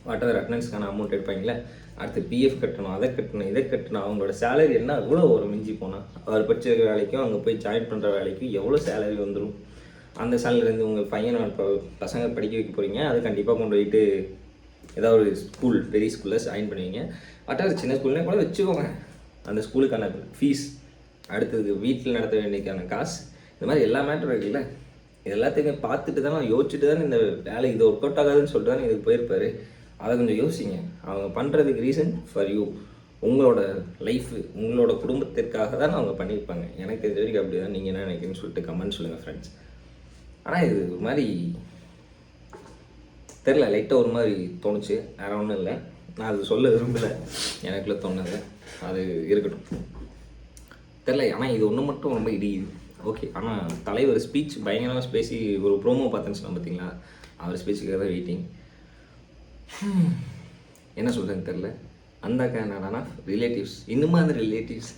[SPEAKER 1] வாட் எவர் அட்டண்டன்ஸ்க்கான அமௌண்ட் எடுப்பாங்களே, அடுத்து பிஎஃப் கட்டணும், அதை கட்டணும், இதை கட்டணும். அவங்களோட சேலரி என்ன கூட ஒரு மிஞ்சி போனால் அவர் படிச்சிருக்க வேலைக்கும் அங்கே போய் ஜாயின் பண்ணுற வேலைக்கும் எவ்வளோ சேலரி வந்துடும். அந்த சேலரிலேருந்து உங்கள் பையனை இப்போ பசங்க படிக்க வைக்க போகிறீங்க, அது கண்டிப்பாக கொண்டு போயிட்டு ஏதாவது ஒரு ஸ்கூல், பெரிய ஸ்கூலில் ஜாயின் பண்ணுவீங்க. வாட் எவர் சின்ன ஸ்கூல்னே கூட வச்சுக்கோங்க. அந்த ஸ்கூலுக்கான ஃபீஸ், அடுத்தது வீட்டில் நடத்த வேண்டியதுக்கான காசு, இந்த மாதிரி எல்லா மேட்டரும் இருக்குல்ல. இது எல்லாத்தையுமே பார்த்துட்டு தான் நான் யோசிச்சுட்டு தான் இந்த வேலை இது ஒர்க் அவுட் ஆகாதுன்னு சொல்லிட்டு தான் இதுக்கு போயிருப்பாரு. அதை கொஞ்சம் யோசிங்க. அவங்க பண்ணுறதுக்கு ரீசன் ஃபார் யூ, உங்களோட லைஃபு, உங்களோட குடும்பத்திற்காக தான் அவங்க பண்ணியிருப்பாங்க. எனக்கு தெரிஞ்ச வரைக்கும் அப்படி தான். நீங்கள் என்ன நினைக்கிறீங்கன்னு சொல்லிட்டு கமெண்ட் சொல்லுங்கள் ஃப்ரெண்ட்ஸ். ஆனால் இது ஒரு மாதிரி தெரில, லைட்டாக ஒரு மாதிரி தோணுச்சு, வேறு ஒன்றும் இல்லை. நான் அது சொல்ல விரும்பலை, எனக்குள்ளே தோணுது, அது இருக்கட்டும். தெரில. ஆனால் இது ஒன்று மட்டும் ரொம்ப இடியுது. ஓகே, ஆனால் தலைவர் ஸ்பீச் பயங்கரமாக பேசி ஒரு ப்ரோமோ பார்த்துன்னு சொன்னேன் பார்த்தீங்களா, அவர் ஸ்பீச்சுக்காக தான் வெயிட்டிங். என்ன சொல்கிறேன்னு தெரில. அந்த அக்கா என்னடானா ரிலேட்டிவ்ஸ், இன்னுமே அந்த ரிலேட்டிவ்ஸ்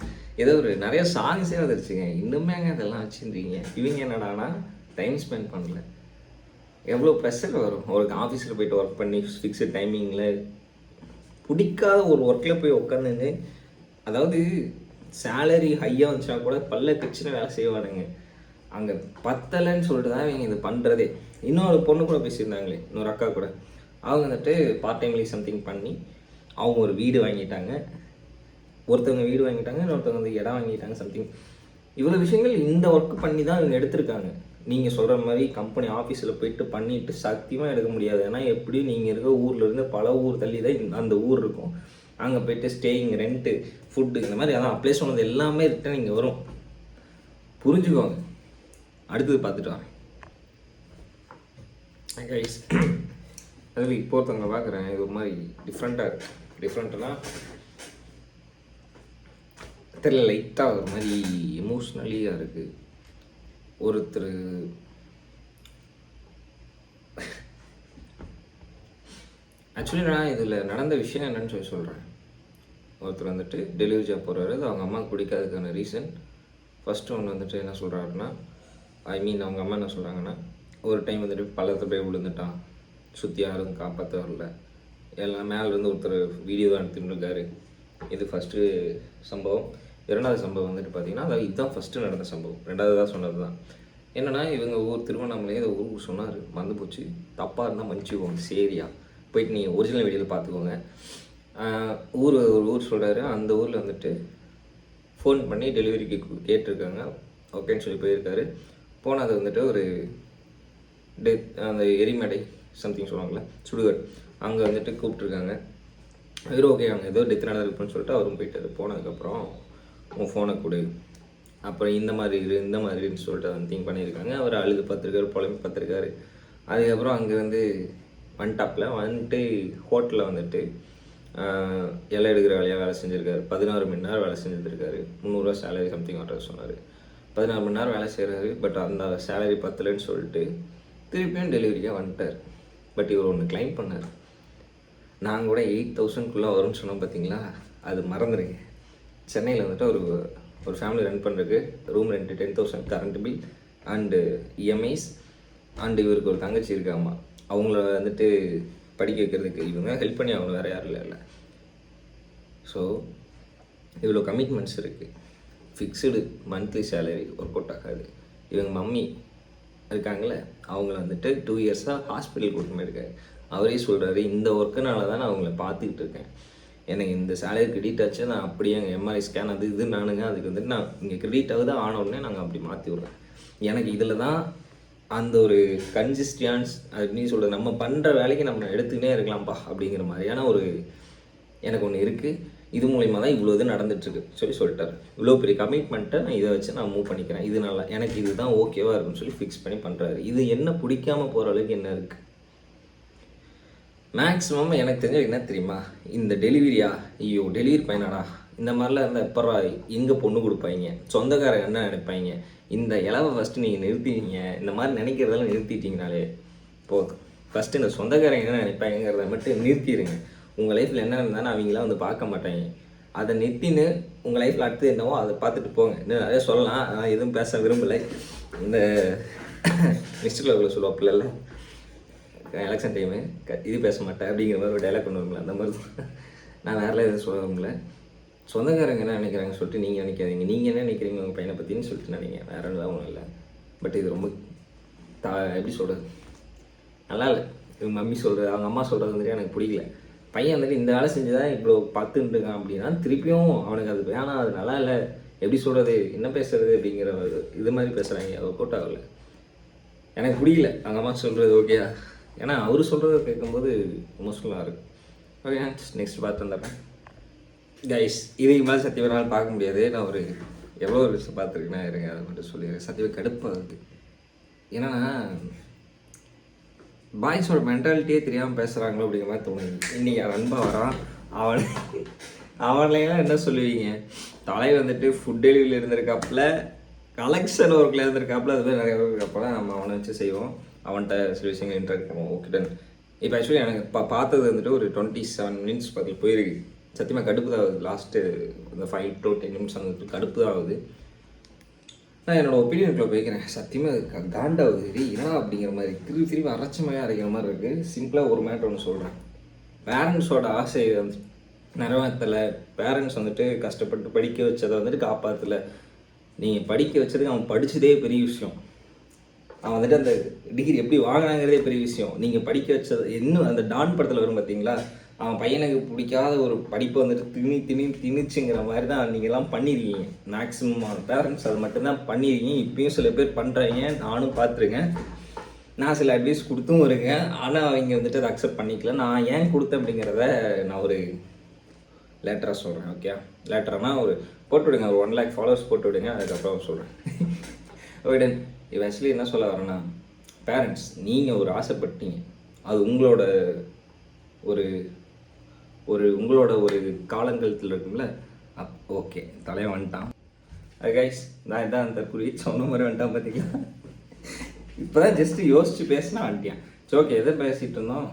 [SPEAKER 1] ஏதோ ஒரு நிறைய சாங்ஸே வந்துருச்சுங்க, இன்னுமேங்க அதெல்லாம் வச்சுருந்தீங்க. இவங்க என்னடானா டைம் ஸ்பெண்ட் பண்ணல. எவ்வளோ ப்ரெஷர் வரும் ஒரு ஆஃபீஸில் போய்ட்டு ஒர்க் பண்ணி ஃபிக்ஸட் டைமிங்கில் பிடிக்காத ஒரு ஒர்க்கில் போய் உட்காந்துங்க. அதாவது சேலரி ஹையாக வந்துச்சுன்னா கூட பல்ல கட்சின்னு வேலை செய்வானுங்க. அங்கே பத்தலைன்னு சொல்லிட்டு தான் இவங்க இது பண்ணுறதே. இன்னொரு பொண்ணு கூட பேசியிருந்தாங்களே, இன்னொரு அக்கா கூட, அவங்க வந்துட்டு பார்ட் டைம்லி சம்திங் பண்ணி அவங்க ஒரு வீடு வாங்கிட்டாங்க. ஒருத்தவங்க வீடு வாங்கிட்டாங்க, இன்னொருத்தவங்க வந்து இடம் வாங்கிட்டாங்க சம்திங். இவ்வளோ விஷயங்கள் இந்த ஒர்க் பண்ணி தான் இவங்க எடுத்திருக்காங்க. நீங்கள் சொல்கிற மாதிரி கம்பெனி ஆஃபீஸில் போயிட்டு பண்ணிவிட்டு சத்தியமாக எடுக்க முடியாது. ஏன்னா எப்படியும் நீங்கள் இருக்க ஊர்லேருந்து பல ஊர் தள்ளி தான் அந்த ஊர் இருக்கும். அங்கே போய்ட்டு ஸ்டேயிங், ரெண்ட்டு, ஃபுட்டு, இந்த மாதிரி அதான் அப்ளை சொன்னது எல்லாமே ரிட்டன் இங்கே வரும். புரிஞ்சுக்கோங்க. அடுத்தது பார்த்துட்டு வரேன் கைஸ். அதில் இப்போ ஒருத்தவங்க பார்க்குறேன், இது ஒரு மாதிரி டிஃப்ரெண்ட்டுனா தெரியல, லைட்டாக ஒரு மாதிரி எமோஷ்னலியாக இருக்குது. ஒருத்தர் ஆக்சுவலி நான் இதில் நடந்த விஷயம் என்னன்னு சொல்கிறேன். ஒருத்தர் வந்துட்டு டெலிவரி ஜாப் போகிறாரு. அது அவங்க அம்மா குடிக்காததுக்கான ரீசன். ஃபஸ்ட்டு ஒன்று வந்துட்டு என்ன சொல்கிறாருன்னா, அவங்க அம்மா என்ன சொல்கிறாங்கன்னா, ஒரு டைம் வந்துட்டு பள்ளத்தில் போய் விழுந்துட்டான், சுற்றி யாரும் காப்பாற்ற வரல, எல்லாம் மேலேருந்து ஒருத்தர் வீடியோ தான் எடுத்துகிட்டு இருக்காரு. இது ஃபஸ்ட்டு சம்பவம். இரண்டாவது சம்பவம் வந்துட்டு பார்த்திங்கன்னா, அதாவது இதுதான் ஃபஸ்ட்டு நடந்த சம்பவம். ரெண்டாவது தான் சொன்னது தான் என்னென்னா, இவங்க ஊர் திருவண்ணாமலையே இதை ஊருக்கு சொன்னார், மறந்து போச்சு. தப்பாக இருந்தால் மன்னிச்சுக்கோங்க, சரியா போயிட்டு நீங்கள் ஒரிஜினல் வீடியோவில் பார்த்துக்கோங்க. ஒரு ஊர் சொல்கிறாரு. அந்த ஊரில் வந்துட்டு ஃபோன் பண்ணி டெலிவரிக்கு கேட்டிருக்காங்க. ஓகேன்னு சொல்லி போயிருக்காரு. போனது வந்துட்டு ஒரு அந்த எரிமடை சம்திங் சொல்லுவாங்கள்ல, சுடுகாடு, அங்கே வந்துட்டு கூப்பிட்ருக்காங்க. வெறும் ஓகே, அவங்க ஏதோ டெத் நடந்திருக்குன்னு சொல்லிட்டு அவரும் போயிட்டார். போனதுக்கப்புறம் உன் ஃபோனை கொடு, அப்புறம் இந்த மாதிரின்னு சொல்லிட்டு வந்து திங்க் பண்ணியிருக்காங்க. அவர் அழுது பார்த்துருக்காரு, புலம்பி பார்த்துருக்காரு. அதுக்கப்புறம் அங்கேருந்து வந்துட்டு ஹோட்டலில் வந்துட்டு எல்லாம் எடுக்கிற வேலையாக வேலை செஞ்சுருக்காரு. 16 மணி நேரம் வேலை செஞ்சுருக்காரு. 300 சேலரி சம்திங் ஆர்டர் சொன்னார். 16 மணி நேரம் வேலை செய்கிறாரு. பட் அந்த சேலரி பத்தலைன்னு சொல்லிட்டு திருப்பியும் டெலிவரியாக வந்துட்டார். பட் இவர் ஒன்று கிளைம் பண்ணார். நான் கூட 8,000க்குள்ளே வரும்னு சொன்னோம் பார்த்தீங்களா, அது மறந்துடுங்க. சென்னையில் வந்துட்டு ஒரு ஃபேமிலி ரன் பண்ணுறதுக்கு room rent 10,000, current bill and EMIs, and இவருக்கு ஒரு தங்கச்சி இருக்காம்மா, அவங்கள வந்துட்டு படிக்க வைக்கிறதுக்கு இவங்க ஹெல்ப் பண்ணி அவங்க வேறு யாரும் இல்லை. ஸோ இவ்வளோ கமிட்மெண்ட்ஸ் இருக்குது. Fixed monthly salary work out ஆகாது. இவங்க மம்மி இருக்காங்களே, அவங்கள வந்துட்டு 2 இயர்ஸாக ஹாஸ்பிட்டல் கூட்டிட்டு போயிருக்காரு. அவரே சொல்கிறாரு, இந்த ஒர்க்குனால தான் நான் அவங்கள பார்த்துக்கிட்டு இருக்கேன். எனக்கு இந்த சேலரி கிரெடிட் ஆச்சு, நான் அப்படியே எங்கள் எம்ஆர்ஐ ஸ்கேன் அது இது நானுங்க, அதுக்கு வந்துட்டு நான் இங்கே கிரெடிட் ஆகுது ஆன உடனே நாங்கள் அப்படி மாற்றி விட்றேன். எனக்கு இதில் தான் அந்த ஒரு கன்சிஸ்டன்ஸ் அப்படின்னு சொல்கிறது, நம்ம பண்ணுற வேலைக்கு நம்ம எடுத்துக்கிட்டே இருக்கலாம்ப்பா அப்படிங்கிற மாதிரியான ஒரு எனக்கு ஒன்று இருக்குது. இது மூலிமா தான் இவ்வளோ இது நடந்துட்டுருக்கு சொல்லிட்டார். இவ்வளோ பெரிய கமிட்மெண்ட்டை நான் இதை வச்சு நான் மூவ் பண்ணிக்கிறேன், இது நல்லா எனக்கு இதுதான் ஓகேவாக இருக்குன்னு சொல்லி ஃபிக்ஸ் பண்ணி பண்ணுறாரு. இது என்ன பிடிக்காமல் போகிற அளவுக்கு என்ன இருக்குது? மேக்ஸிமம் எனக்கு தெரிஞ்ச என்ன தெரியுமா, இந்த டெலிவரியா, ஐயோ டெலிவரி பையனாடா, இந்த மாதிரிலாம் இருந்தால் எப்பரா எங்கே பொண்ணு கொடுப்பாங்க, சொந்தக்காரங்க என்ன நினைப்பாங்க, இந்த இலவை ஃபஸ்ட்டு நீங்கள் நிறுத்திட்டீங்க, இந்த மாதிரி நினைக்கிறதெல்லாம் நிறுத்திட்டீங்கனாலே போதும். ஃபஸ்ட்டு இந்த சொந்தக்காரங்க என்ன நினைப்பாங்கிறத மட்டும் நிறுத்திடுங்க. உங்கள் லைஃப்பில் என்ன இருந்தாலும் அவங்களாம் வந்து பார்க்க மாட்டாங்க. அதை நிறுத்தின்னு உங்கள் லைஃப்பில் அடுத்து என்னவோ அதை பார்த்துட்டு போங்க. இன்னும் நிறைய சொல்லலாம், நான் எதுவும் பேச விரும்பலை. இந்த மிஸ்டர் லெவலில் சொல்லுவாப்பில்ல, எலெக்ஷன் டைமு இது பேச மாட்டேன் அப்படிங்கிற மாதிரி ஒரு டைலாக் கொண்டு வருங்களா, அந்த மாதிரி தான். நான் வேறு எதுவும் சொல்ல விரும்பல. சொந்தக்காரங்க என்ன நினைக்கிறாங்கன்னு சொல்லிட்டு நீங்கள் நினைக்காதீங்க. நீங்கள் என்ன நினைக்கிறீங்க உங்கள் பையனை பற்றின்னு சொல்லிட்டு நினைங்க, வேறு எல்லாம் ஒன்றும் இல்லை. பட் இது ரொம்ப எப்படி சொல்கிறது, நல்லா இல்லை. இவங்க மம்மி சொல்கிறது, அவங்க அம்மா சொல்கிறது வந்துட்டு எனக்கு பிடிக்கல. பையன் வந்துட்டு இந்த வேலை செஞ்சு தான் இவ்வளோ பார்த்துட்டு இருக்கான் அப்படின்னா திருப்பியும் அவனுக்கு அது வேணாம், அது நல்லா இல்லை, எப்படி சொல்கிறது, என்ன பேசுகிறது அப்படிங்கிற இது மாதிரி பேசுகிறாங்க. அதை ஒர்க் அவுட் ஆகலை, எனக்கு பிடிக்கல. அவங்க அம்மா சொல்கிறது ஓகேயா, ஏன்னா அவர் சொல்கிறத கேட்கும்போது எமோஷ்னலாக இருக்குது. ஓகே, நெக்ஸ்ட் பார்த்து வந்துடுறேன் கைஸ். இதுக்கு மேலே சத்தியவரால் பார்க்க முடியாது. நான் எவ்வளோ ஒரு விஷயம் பார்த்துருக்கேன்னா இருங்க, அதை மட்டும் சொல்லிடுறேன். சத்தியவை கடுப்பாகுது. ஏன்னா பாய்ஸோட மென்டாலிட்டியே தெரியாமல் பேசுகிறாங்களோ அப்படிங்கிற மாதிரி தோணுது. இன்றைக்கி அவன் அன்பாக வரான், அவன்லாம் என்ன சொல்லுவீங்க, தலை வந்துட்டு ஃபுட் டெலிவரியில் இருந்திருக்காப்புல, கலெக்ஷன் ஒர்க்கில் இருந்திருக்காப்புல, அது மாதிரி நிறைய ஒர்க் இருக்காப்புல, நம்ம அவனை வச்சு செய்வோம். அவன்கிட்ட சில விஷயங்கள் இன்ட்ராக்ட் பண்ணுவோம். Okay done. இப்போ ஆக்சுவலி எனக்கு பார்த்தது வந்துட்டு ஒரு 27 மினிட்ஸ் பற்றி போயிருக்கு. சத்தியமாக கடுப்பு தான் ஆகுது. லாஸ்ட்டு இந்த 5 to 10 நிமிஷம் வந்துட்டு கடுப்பு தான் ஆகுது. நான் என்னோடய ஒப்பீனியனுக்குள்ளே போய்க்கிறேன். சத்தியமாக காண்டாகுது. ஏன்னா அப்படிங்கிற மாதிரி திருப்பி அரைச்சமையாக அரைக்கிற மாதிரி இருக்குது. சிம்பிளாக ஒரு மேட்டர் ஒன்று சொல்கிறேன். பேரண்ட்ஸோட ஆசை வந்து நிறைவேற்றலை. பேரண்ட்ஸ் வந்துட்டு கஷ்டப்பட்டு படிக்க வச்சதை வந்துட்டு காப்பாற்றலை. நீங்கள் படிக்க வச்சதுக்கு அவன் படித்ததே பெரிய விஷயம். அவன் வந்துட்டு அந்த டிகிரி எப்படி வாங்கினாங்கிறதே பெரிய விஷயம். நீங்கள் படிக்க வச்சது இன்னும் அந்த டான் படத்தில் வரும் பார்த்தீங்களா, அவன் பையனுக்கு பிடிக்காத ஒரு படிப்பை வந்துட்டு திணிச்சுங்கிற மாதிரி தான் நீங்கள்லாம் பண்ணியிருக்கீங்க. மேக்ஸிமம் பேரண்ட்ஸ் அது மட்டும்தான் பண்ணியிருக்கீங்க. இப்பயும் சில பேர் பண்ணுறாங்க, நானும் பார்த்துருக்கேன். நான் சில அட்வைஸ் கொடுத்தும் இருக்கேன். ஆனால் அவங்க வந்துட்டு அதை அக்செப்ட் பண்ணிக்கல. நான் ஏன் கொடுத்தேன் அப்படிங்கிறத நான் ஒரு லேட்டராக சொல்கிறேன். ஓகே, லேட்டரானா ஒரு போட்டு விடுங்க, ஒரு 1 lakh ஃபாலோவர்ஸ் போட்டு விடுங்க, அதுக்கப்புறம் சொல்கிறேன். ஓகே, இப்போ ஆக்சுவலி என்ன சொல்ல வரேன்னா, பேரண்ட்ஸ் நீங்கள் ஒரு ஆசைப்பட்டீங்க, அது உங்களோட ஒரு உங்களோட ஒரு காலங்கலத்தில் இருக்கும்ல, ஓகே தலைவன் வந்துட்டான். அது கைஸ் நான் இதான் அந்த சொன்ன மாதிரி வந்துட்டான் பார்த்தீங்களா. இப்போ தான் ஜஸ்ட்டு யோசித்து பேசினா வந்துட்டியான். சரி ஓகே, எதை பேசிகிட்டு இருந்தோம்?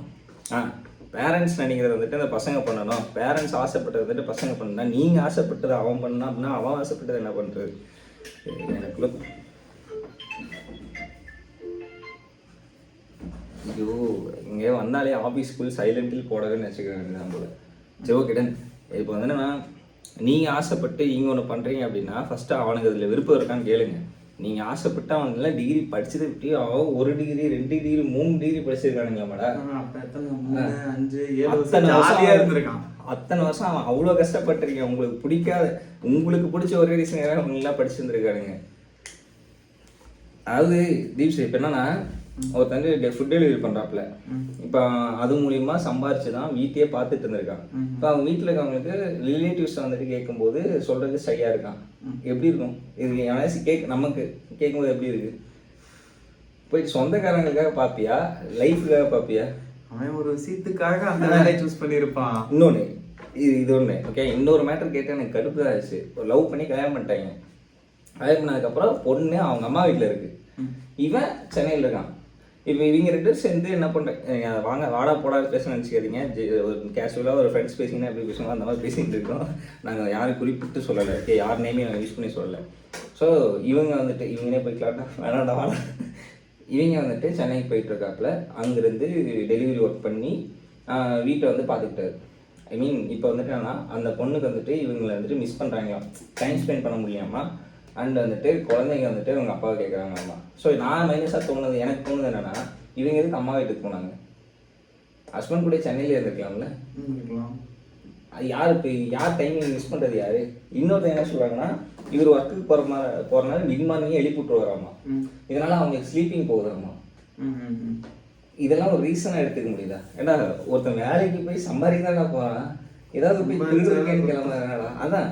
[SPEAKER 1] பேரண்ட்ஸ் நினைக்கிறது வந்துட்டு அந்த பசங்க பண்ணணும். பேரண்ட்ஸ் ஆசைப்பட்டது வந்துட்டு பசங்க பண்ணா, நீங்கள் ஆசைப்பட்டது அவன் பண்ணா அப்படின்னா அவன் ஆசைப்பட்டது என்ன பண்ணுறது? எனக்குள்ள ஐயோ, இங்கே வந்தாலே ஆஃபீஸ் ஃபுல் சைலண்டில் போடவே வச்சுக்க வேண்டியதான் போல. சரி ஓகே டன். இப்போ வந்து என்னன்னா, நீங்கள் ஆசைப்பட்டு நீங்கள் ஒன்று பண்ணுறீங்க அப்படின்னா ஃபஸ்ட்டு அவனுக்கு அதில் விருப்பம் இருக்கான்னு கேளுங்க. நீங்கள் ஆசைப்பட்டு அவனுக்குலாம் டிகிரி படிச்சதை விட்டு அவன் 1 டிகிரி 2 டிகிரி 3 டிகிரி படிச்சிருக்கானுங்களா மேடம். அத்தனை வருஷம் அவன் அவ்வளோ கஷ்டப்பட்டிருக்கேன். உங்களுக்கு பிடிச்ச ஒரே ரீசன் அவங்களாம் படிச்சிருந்துருக்கானுங்க. அதாவது தீப்ஸ் இப்போ என்னன்னா, ஒருத்தன் ஃபுட் டெலிவரி பண்ணுறாப்புல. இப்போ அது மூலியமா சம்பாரிச்சு தான் வீட்டையே பார்த்துட்டு இருந்திருக்கான். இப்போ அவங்க வீட்டில் இருக்கவங்களுக்கு ரிலேட்டிவ்ஸ் வந்துட்டு கேட்கும்போது சொல்றது சரியா இருக்கான். எப்படி இருக்கும் இது? நமக்கு கேட்கும்போது எப்படி இருக்கு? போயிட்டு சொந்தக்காரங்களுக்காக பார்ப்பியா, லைஃபுக்காக பார்ப்பியா?
[SPEAKER 2] அவன் ஒரு சீட்டுக்காக அந்த வேலையை சூஸ் பண்ணியிருப்பான்.
[SPEAKER 1] இன்னொன்று இது ஒன்று ஓகே. இன்னொரு மேட்டர் கேட்டால் எனக்கு கடுப்பு தான் ஆச்சு. ஒரு லவ் பண்ணி கல்யாணம் பண்ணிட்டாங்க. கல்யாணம் பண்ணதுக்கப்புறம் பொண்ணு அவங்க அம்மா வீட்டில் இருக்கு, இவன் சென்னையில் இருக்கான். இப்போ இவங்க 2 பேரும் சேர்ந்து என்ன பண்ணுறேன், வாங்க வாடா போடா பேச நினச்சிக்காதீங்க. ஒரு கேஷுவலாக ஒரு ஃப்ரெண்ட்ஸ் பேசிங்கன்னா எப்படி பேசுவோம் அந்த மாதிரி பேசிகிட்டு இருக்கோம். நாங்கள் யாரும் குறிப்பிட்டு சொல்லலை, யார் நேமே நாங்கள் யூஸ் பண்ணி சொல்லலை. ஸோ இவங்க வந்துட்டு இவங்களே போய்க்கலாட்டா வேணாண்டா வாடா. இவங்க வந்துட்டு சென்னைக்கு போயிட்டுருக்காப்புல. அங்கேருந்து டெலிவரி ஒர்க் பண்ணி வீட்டை வந்து பார்த்துக்கிட்டாரு. ஐ மீன் இப்போ வந்துட்டு என்னன்னா, அந்த பொண்ணுக்கு வந்துட்டு இவங்களை வந்துட்டு மிஸ் பண்ணுறாங்களாம், டைம் ஸ்பெண்ட் பண்ண முடியாமா. அண்ட் வந்துட்டு குழந்தைங்க வந்துட்டு அவங்க அப்பாவை கேட்குறாங்க அம்மா. ஸோ நான் மைனஸாக எனக்கு தோணுது என்னன்னா, இவங்க எதுக்கு அம்மா வீட்டுக்கு போனாங்க? ஹஸ்பண்ட் கூட சென்னையிலே இருந்திருக்கலாம்ல. அது யார் இப்போ யார் டைமிங் மிஸ் பண்ணுறது யார்? இன்னொருத்தர் என்ன சொல்கிறாங்கன்னா, இவர் ஒர்க்குக்கு போகிறனால மிட் மார்னிங்கே எழுப்பி விட்டு வராமா, இதனால் அவங்களுக்கு ஸ்லீப்பிங் போகுதாம்மா. இதெல்லாம் ஒரு ரீசனாக எடுத்துக்க முடியுதா? ஏன்னா ஒருத்தன் வேலைக்கு போய் சம்பாதிக்க போகிறான், ஏதாவது போய் திருடுறதுக்கேன்னு கிளம்புறாடா. அதான்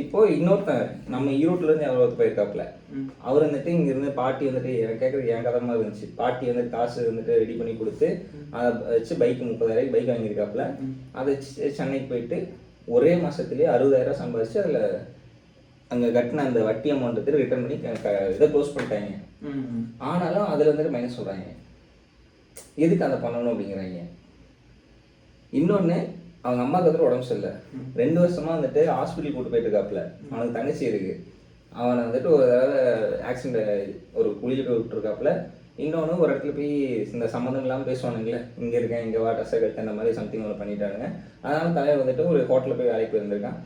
[SPEAKER 1] இப்போ இன்னொருத்தன் நம்ம ஈரோட்டிலேருந்து எவ்வளோ போயிருக்காப்புல. அவர் வந்துட்டு இங்கேருந்து பாட்டி வந்துட்டு எனக்கு கேட்குறது என் கதை மாதிரி இருந்துச்சு. பாட்டி வந்துட்டு காசு வந்துட்டு ரெடி பண்ணி கொடுத்து அதை வச்சு பைக்கு 30,000 பைக் வாங்கியிருக்காப்புல. அதை வச்சு சென்னைக்கு போயிட்டு ஒரே மாதத்துலேயே 60,000 சம்பாதிச்சு அதில் அங்கே கட்டின அந்த வட்டி அமௌண்ட் எடுத்து ரிட்டர்ன் பண்ணி இதை க்ளோஸ் பண்ணிட்டாங்க. ஆனாலும் அதில் வந்துட்டு மைனஸ் சொல்கிறாங்க, எதுக்கு அதை பண்ணணும் அப்படிங்கிறாங்க. இன்னொன்று, அவங்க அம்மாவுக்கு வந்துட்டு உடம்பு சரியில்லை, 2 வருஷமா வந்துட்டு ஹாஸ்பிட்டல் கூட்டு போயிட்டு இருக்காப்புல. அவனுக்கு தங்கச்சி இருக்கு. அவனை வந்துட்டு ஒரு தடவை ஆக்சிடென்ட் ஒரு குழியில் போய் விட்டுருக்காப்புல. இன்னொன்று ஒரு இடத்துல போய் இந்த சம்மந்தம் இல்லாமல் பேசுவானுங்களே, இங்கே இருக்கேன் இங்கே வா ட்ரெஸ்ஸை கட்டு அந்த மாதிரி சம்திங் ஒன்று பண்ணிட்டானுங்க. அதனால தலைவர் வந்துட்டு ஒரு ஹோட்டலில் போய் வேலைக்கு போயிருந்திருக்கான்.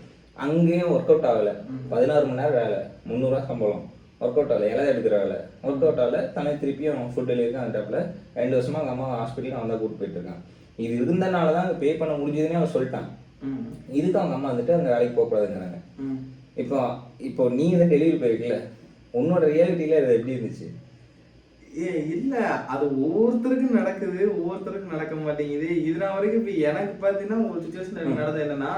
[SPEAKER 1] அங்கேயும் ஒர்க் அவுட் ஆகலை. 16 மணி நேரம் வேலை, 300 ரூபா சம்பளம். ஒர்க் அவுட் ஆகலை, இலை எடுக்கிற வேலை ஒர்க் அவுட் ஆகலை. தனி திருப்பியும் அவன் ஃபுட் டெலிவரி வந்துட்டாப்புல. 2 வருஷமா அவங்க அம்மா ஹாஸ்பிட்டலுக்கு அவன் தான் கூப்பிட்டு போயிட்டு இருக்கான். இது இருந்தனால தான் அங்கே பே பண்ண முடிஞ்சதுன்னே அவன் சொல்லிட்டான். இதுக்கு அவங்க அம்மா வந்துட்டு அந்த வேலைக்கு போகக்கூடாதுங்கிறாங்க. இப்போ நீ வந்து டெலிவரி போயிருக்கல, உன்னோட ரியாலிட்டியில அது எப்படி இருந்துச்சு?
[SPEAKER 2] இல்ல அது ஒவ்வொருத்தருக்கும் நடக்குது, ஒவ்வொருத்தருக்கும் நடக்க மாட்டேங்குது. இது நான் வரைக்கும் இப்ப எனக்கு பாத்தீங்கன்னா ஒரு சிச்சுவேஷன் நடந்தது என்னன்னா,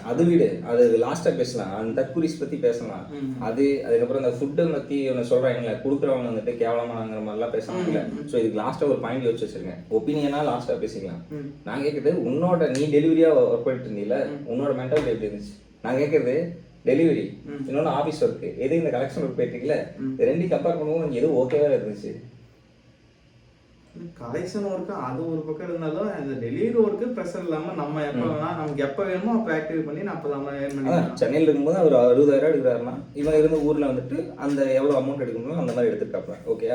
[SPEAKER 1] அது வீடு அது லாஸ்டா பேசலாம், அந்த தற்குறிஸ் பத்தி பேசலாம். அதுக்கப்புறம் அந்த ஃபுட்டை பத்தி ஒன்று சொல்றாங்களே, கொடுக்குறவங்க வந்துட்டு கேவலமாங்கிற மாதிரிலாம் பேசுறாங்கல்ல. ஸோ இதுக்கு லாஸ்டா ஒரு பாயிண்ட் யோசிச்சு வச்சிருக்கேன். ஒப்பீனியனா லாஸ்டா பேசிக்கலாம். நான் கேட்கறது, உன்னோட நீ டெலிவரியா ஒர்க் பண்ணிட்டு இருந்தீல, உன்னோட மென்டாலிட்டி எப்படி இருந்துச்சு? நான் கேட்கறது, டெலிவரி, இன்னொன்று ஆஃபீஸ் ஒர்க்கு, எது இந்த கலெக்ஷன் ஒர்க் போயிட்டுருக்குல்ல, இது ரெண்டையும் கம்பேர் பண்ணுவோம் எது ஓகேவா இருந்துச்சு?
[SPEAKER 2] கலெக்ஷன் ஒர்க்கு அது ஒரு பக்கம் இருந்தாலும் அந்த டெலிவரி ஒர்க்கு ப்ரெஷர் இல்லாம நம்ம எப்ப வேணா நமக்கு எப்ப வேணுமோ அப்ப ஆக்டிவேட் பண்ணி நான் அப்ப நம்ம ஏர்ன் பண்ணிக்கலாம்.
[SPEAKER 1] சென்னையில் இருக்கும்போது அவர் 60,000 எடுக்கிறாருன்னா இவன் இருந்த ஊரில் வந்துட்டு அந்த எவ்வளோ அமௌண்ட் எடுக்கணுமோ அந்த மாதிரி எடுத்துருக்காப்ப. ஓகே,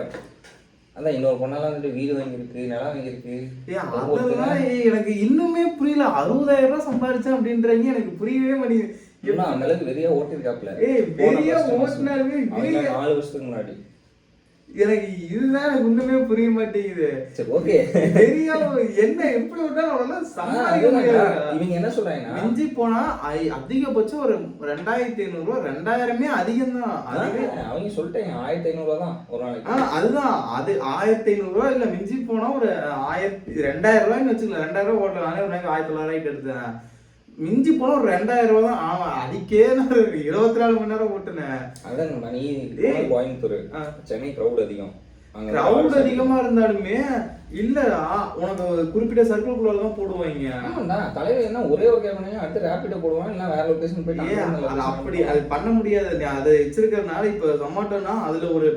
[SPEAKER 1] அதான் இன்னொரு பொண்ணாலாம் வந்துட்டு வீடு வாங்கியிருக்கு, நிலம் வாங்கியிருக்கு.
[SPEAKER 2] அதெல்லாம் எனக்கு இன்னுமே புரியல. 60,000 ரூபாய் சம்பாதிச்சேன் அப்படின்றீங்க, எனக்கு புரியவே மாட்டேங்குது.
[SPEAKER 1] அந்த அளவுக்கு வெளியே ஓட்டிருக்காப்ல.
[SPEAKER 2] பெரிய ஓட்டுனாலுமே
[SPEAKER 1] 4 வருஷத்துக்கு முன்னாடி.
[SPEAKER 2] எனக்கு இதுதான் எனக்கு ஒண்ணுமே புரிய மாட்டேங்குது.
[SPEAKER 1] சரி, ஓகே,
[SPEAKER 2] பெரிய என்ன எப்படி விட்டாலும் சமாளிக்க முடியாது.
[SPEAKER 1] இவங்க என்ன சொல்றாங்க,
[SPEAKER 2] மிஞ்சி போனா அதிகபட்சம் ஒரு 2,500 ரூபாய், 2000மே அதிகம் தான்.
[SPEAKER 1] அவங்க சொல்லிட்டாங்க 1,500 தான் ஒரு நாளைக்கு.
[SPEAKER 2] அதுதான், அது 1,500 ரூபாய் இல்ல, மிஞ்சி போனா ஒரு 2,000 ரூபாய்ன்னு வச்சுக்கல. 2,000 ரூபாய் ஓட்டல, நானே ஒரு நாளைக்கு 1,900 எடுத்தேன். மிஞ்சி போனா ஒரு 2,000 ரூபாய் தான். ஆமா, அதுக்கே நான் 24 மணி நேரம் ஓட்டுனேன்.
[SPEAKER 1] அதான் மணி கோயம்புத்தூர், சென்னை கிரௌட் அதிகம்.
[SPEAKER 2] கிரௌட் அதிகமா இருந்தாலுமே இல்ல, உனக்கு குறிப்பிட்ட சர்க்கிள்குள்ள தான் போடுவாங்க.
[SPEAKER 1] ஆமாண்டா, தலைவர் என்ன ஒரே ஒரு கேமரா அடுத்து ரேபிடோ போடுவாங்க, இல்ல வேற லொகேஷன் போயிட்டு.
[SPEAKER 2] அப்படி அது பண்ண முடியாது. அது வச்சிருக்கிறதுனால இப்ப ஜொமேட்டோனா அதுல ஒரு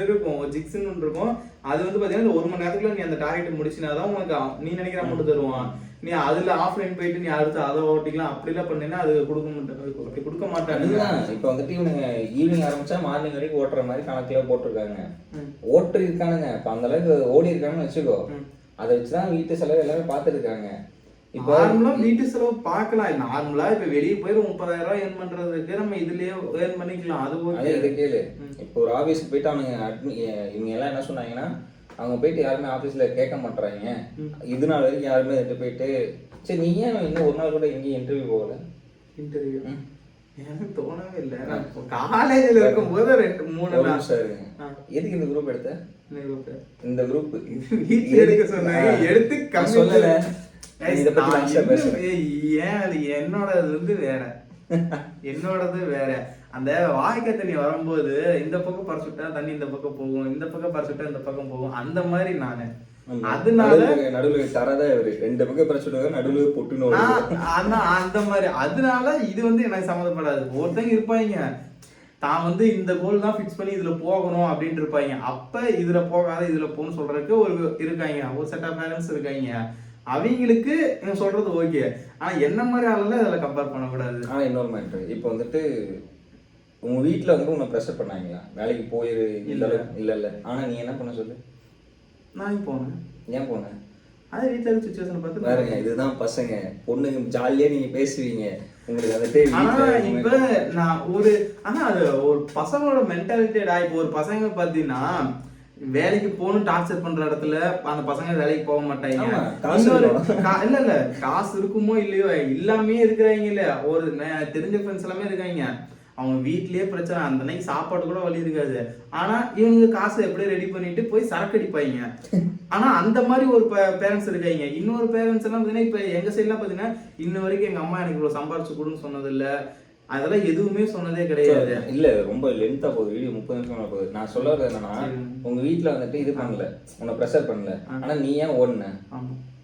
[SPEAKER 2] இருக்கும், ஜிக்ஸ்ன்னு இருக்கும். அது வந்து பாத்தீங்கன்னா 1 மணி நேரத்துக்குள்ள நீ அந்த டார்கெட் முடிச்சினாதான் உனக்கு நீ நினைக்கிற அமௌண்ட் தருவான். நீ அதுல ஆஃப்லைன் போயிட்டு நீ அடுத்து அதை ஓட்டிக்கலாம். அப்படிலாம் பண்ணீங்கன்னா அது கொடுக்க மாட்டாங்க.
[SPEAKER 1] இப்ப வந்துட்டு இவனுங்க ஈவினிங் ஆரம்பிச்சா மார்னிங் வரைக்கும் ஓட்டுற மாதிரி கணக்குல போட்டிருக்காங்க. ஓட்டு இருக்கானுங்க, இப்ப அந்த அளவுக்கு ஓடி இருக்காங்கன்னு வச்சுக்கோ. அதை வச்சுதான் வீட்டு செலவு எல்லாமே பாத்துட்டு இருக்காங்க.
[SPEAKER 2] இப்போ நார்மலா வீட்டு செலவு பார்க்கலாம். நார்மலா இப்ப வெளியே போய் 30,000 ரூபாய் ஏர்ன் பண்றதுக்கு நம்ம இதுலயே ஏர்ன் பண்ணிக்கலாம். அது ஓகே.
[SPEAKER 1] இதை கேளு, இப்போ ஒரு ஆபீஸ்க்கு போயிட்டு அவனுங்க இவங்க எல்லாம் என்ன சொன்னாங்கன்னா, அவங்க போயிட்டு யாருமே ஆபீஸ்ல கேட்க மாட்டாங்க. இது நாள் வரைக்கும் யாருமே எடுத்து போயிட்டு, சரி நீ ஏன் இன்னும் ஒரு நாள் கூட எங்கேயும் இன்டர்வியூ போகல?
[SPEAKER 2] இன்டர்வியூ எனக்கு தோணவே இல்லை. நான் காலேஜ்ல இருக்கும்போது 2-3
[SPEAKER 1] நாள். எதுக்கு இந்த குரூப் எடுத்த? இந்த குரூப்
[SPEAKER 2] வீட்டுல எடுக்க சொன்னாங்க, எடுத்து
[SPEAKER 1] சொல்லல.
[SPEAKER 2] என்னோடது வந்து வேற, என்னோடது வேற. அந்த வாய்க்கா தண்ணி வரும்போது இந்த பக்கம் பறிச்சுட்டா தண்ணி இந்த பக்கம் போகும், இந்த பக்கம் பறிச்சுட்டா இந்த பக்கம் போகும். அந்த மாதிரி நானு அதனால
[SPEAKER 1] நடுவில் தரதா இவரு 2 பக்கம் பறிச்சுட்டு நடுவில் பொட்டுன்னு
[SPEAKER 2] அந்த மாதிரி. அதனால இது வந்து எனக்கு சம்மந்தப்படாது. ஒருத்தங்க இருப்பாங்க தான் வந்து இந்த கோல் தான் ஃபிக்ஸ் பண்ணி இதுல போகணும் அப்படின்ட்டு இருப்பாங்க. அப்ப இதுல போகாத இதுல போகணும்னு சொல்றதுக்கு ஒரு இருக்காங்க, ஒரு செட் ஆஃப் பேரண்ட்ஸ் இருக்காங்க. அவங்களுக்கு சொல்றது ஓகே. ஆனா என்ன மாதிரி ஆளுல அதில் கம்பேர் பண்ணக்கூடாது.
[SPEAKER 1] ஆனா இன்னொரு மேட்ரு, இப்போ வந்துட்டு உங்க வீட்டுல வந்து உன்னை ப்ரெஷர் பண்ணாங்களா வேலைக்கு போயிரு? இல்ல. ஆனா நீ என்ன பண்ண சொல்லு?
[SPEAKER 2] நான் போனேன்.
[SPEAKER 1] ஏன் போனேன்?
[SPEAKER 2] அதே வீட்டுல இருக்க சுச்சுவேஷன் பார்த்து
[SPEAKER 1] பாருங்க, இதுதான் பசங்க. பொண்ணுங்க ஜாலியா நீங்க பேசுவீங்க, உங்களுக்கு வந்துட்டு
[SPEAKER 2] இப்ப நான் ஒரு அது ஒரு பசங்களோட மென்டாலிட்டிடா. இப்போ ஒரு பசங்க பாத்தீங்கன்னா வேலைக்கு போகணும் டார்ச்சர் பண்ற இடத்துல அந்த பசங்க வேலைக்கு போக மாட்டாங்க. இல்ல காசு இருக்குமோ இல்லையோ எல்லாமே இருக்கிறாங்க. இல்ல ஒரு தெரிஞ்ச ஃப்ரெண்ட்ஸ் எல்லாமே இருக்காங்க. அவங்க வீட்லயே பிரச்சனை, அந்த அன்னைக்கு சாப்பாடு கூட வழி இருக்காது. ஆனா இவங்க காசை எப்படி ரெடி பண்ணிட்டு போய் சரக்கு அடிப்பாங்க. ஆனா அந்த மாதிரி ஒரு பேரண்ட்ஸ் இருக்காங்க. இன்னொரு பேரண்ட்ஸ் எல்லாம் பாத்தீங்கன்னா இப்ப எங்க சைட்லாம் பாத்தீங்கன்னா இன்ன வரைக்கும் எங்க அம்மா எனக்கு இவ்வளவு சம்பாரிச்சு கொடுன்னு சொன்னது இல்ல, அதெல்லாம் எதுவுமே சொன்னதே கிடையாது.
[SPEAKER 1] இல்ல ரொம்ப லென்த்தா போகுது வீடியோ, 30 நிமிஷம் போகுது. நான் சொல்ல வரது என்னன்னா, உங்க வீட்டுல வந்துட்டு இது பண்ணல, உன்னை ப்ரெஷர் பண்ணல, ஆனா நீ ஏன் ஓடுன?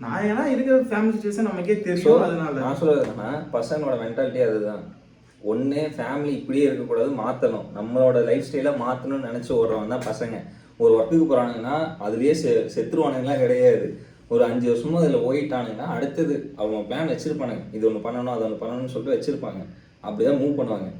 [SPEAKER 2] நான் ஏன்னா இருக்கிற ஃபேமிலி சிச்சுவேஷன் நமக்கே தெரியும். அதனால
[SPEAKER 1] நான் சொல்றது என்னன்னா, பசங்களோட மென்டாலிட்டி அதுதான். ஒன்னே ஃபேமிலி இப்படியே இருக்கக்கூடாது, மாத்தணும், நம்மளோட லைஃப் ஸ்டைலை மாத்தணும்னு நினைச்சு ஓடுறவங்க தான் பசங்க. ஒரு ஒர்க்குக்கு போறானுங்கன்னா அதுலயே செத்துருவானுங்கலாம் கிடையாது. ஒரு 5 வருஷமும் அதில் போயிட்டானுங்கன்னா அடுத்தது அவங்க பிளான் வச்சிருப்பானுங்க, இது ஒன்று பண்ணணும் அது ஒன்று பண்ணணும்னு சொல்லிட்டு வச்சிருப்பாங்க. அப்படிதான் மூவ் பண்ணுவாங்க.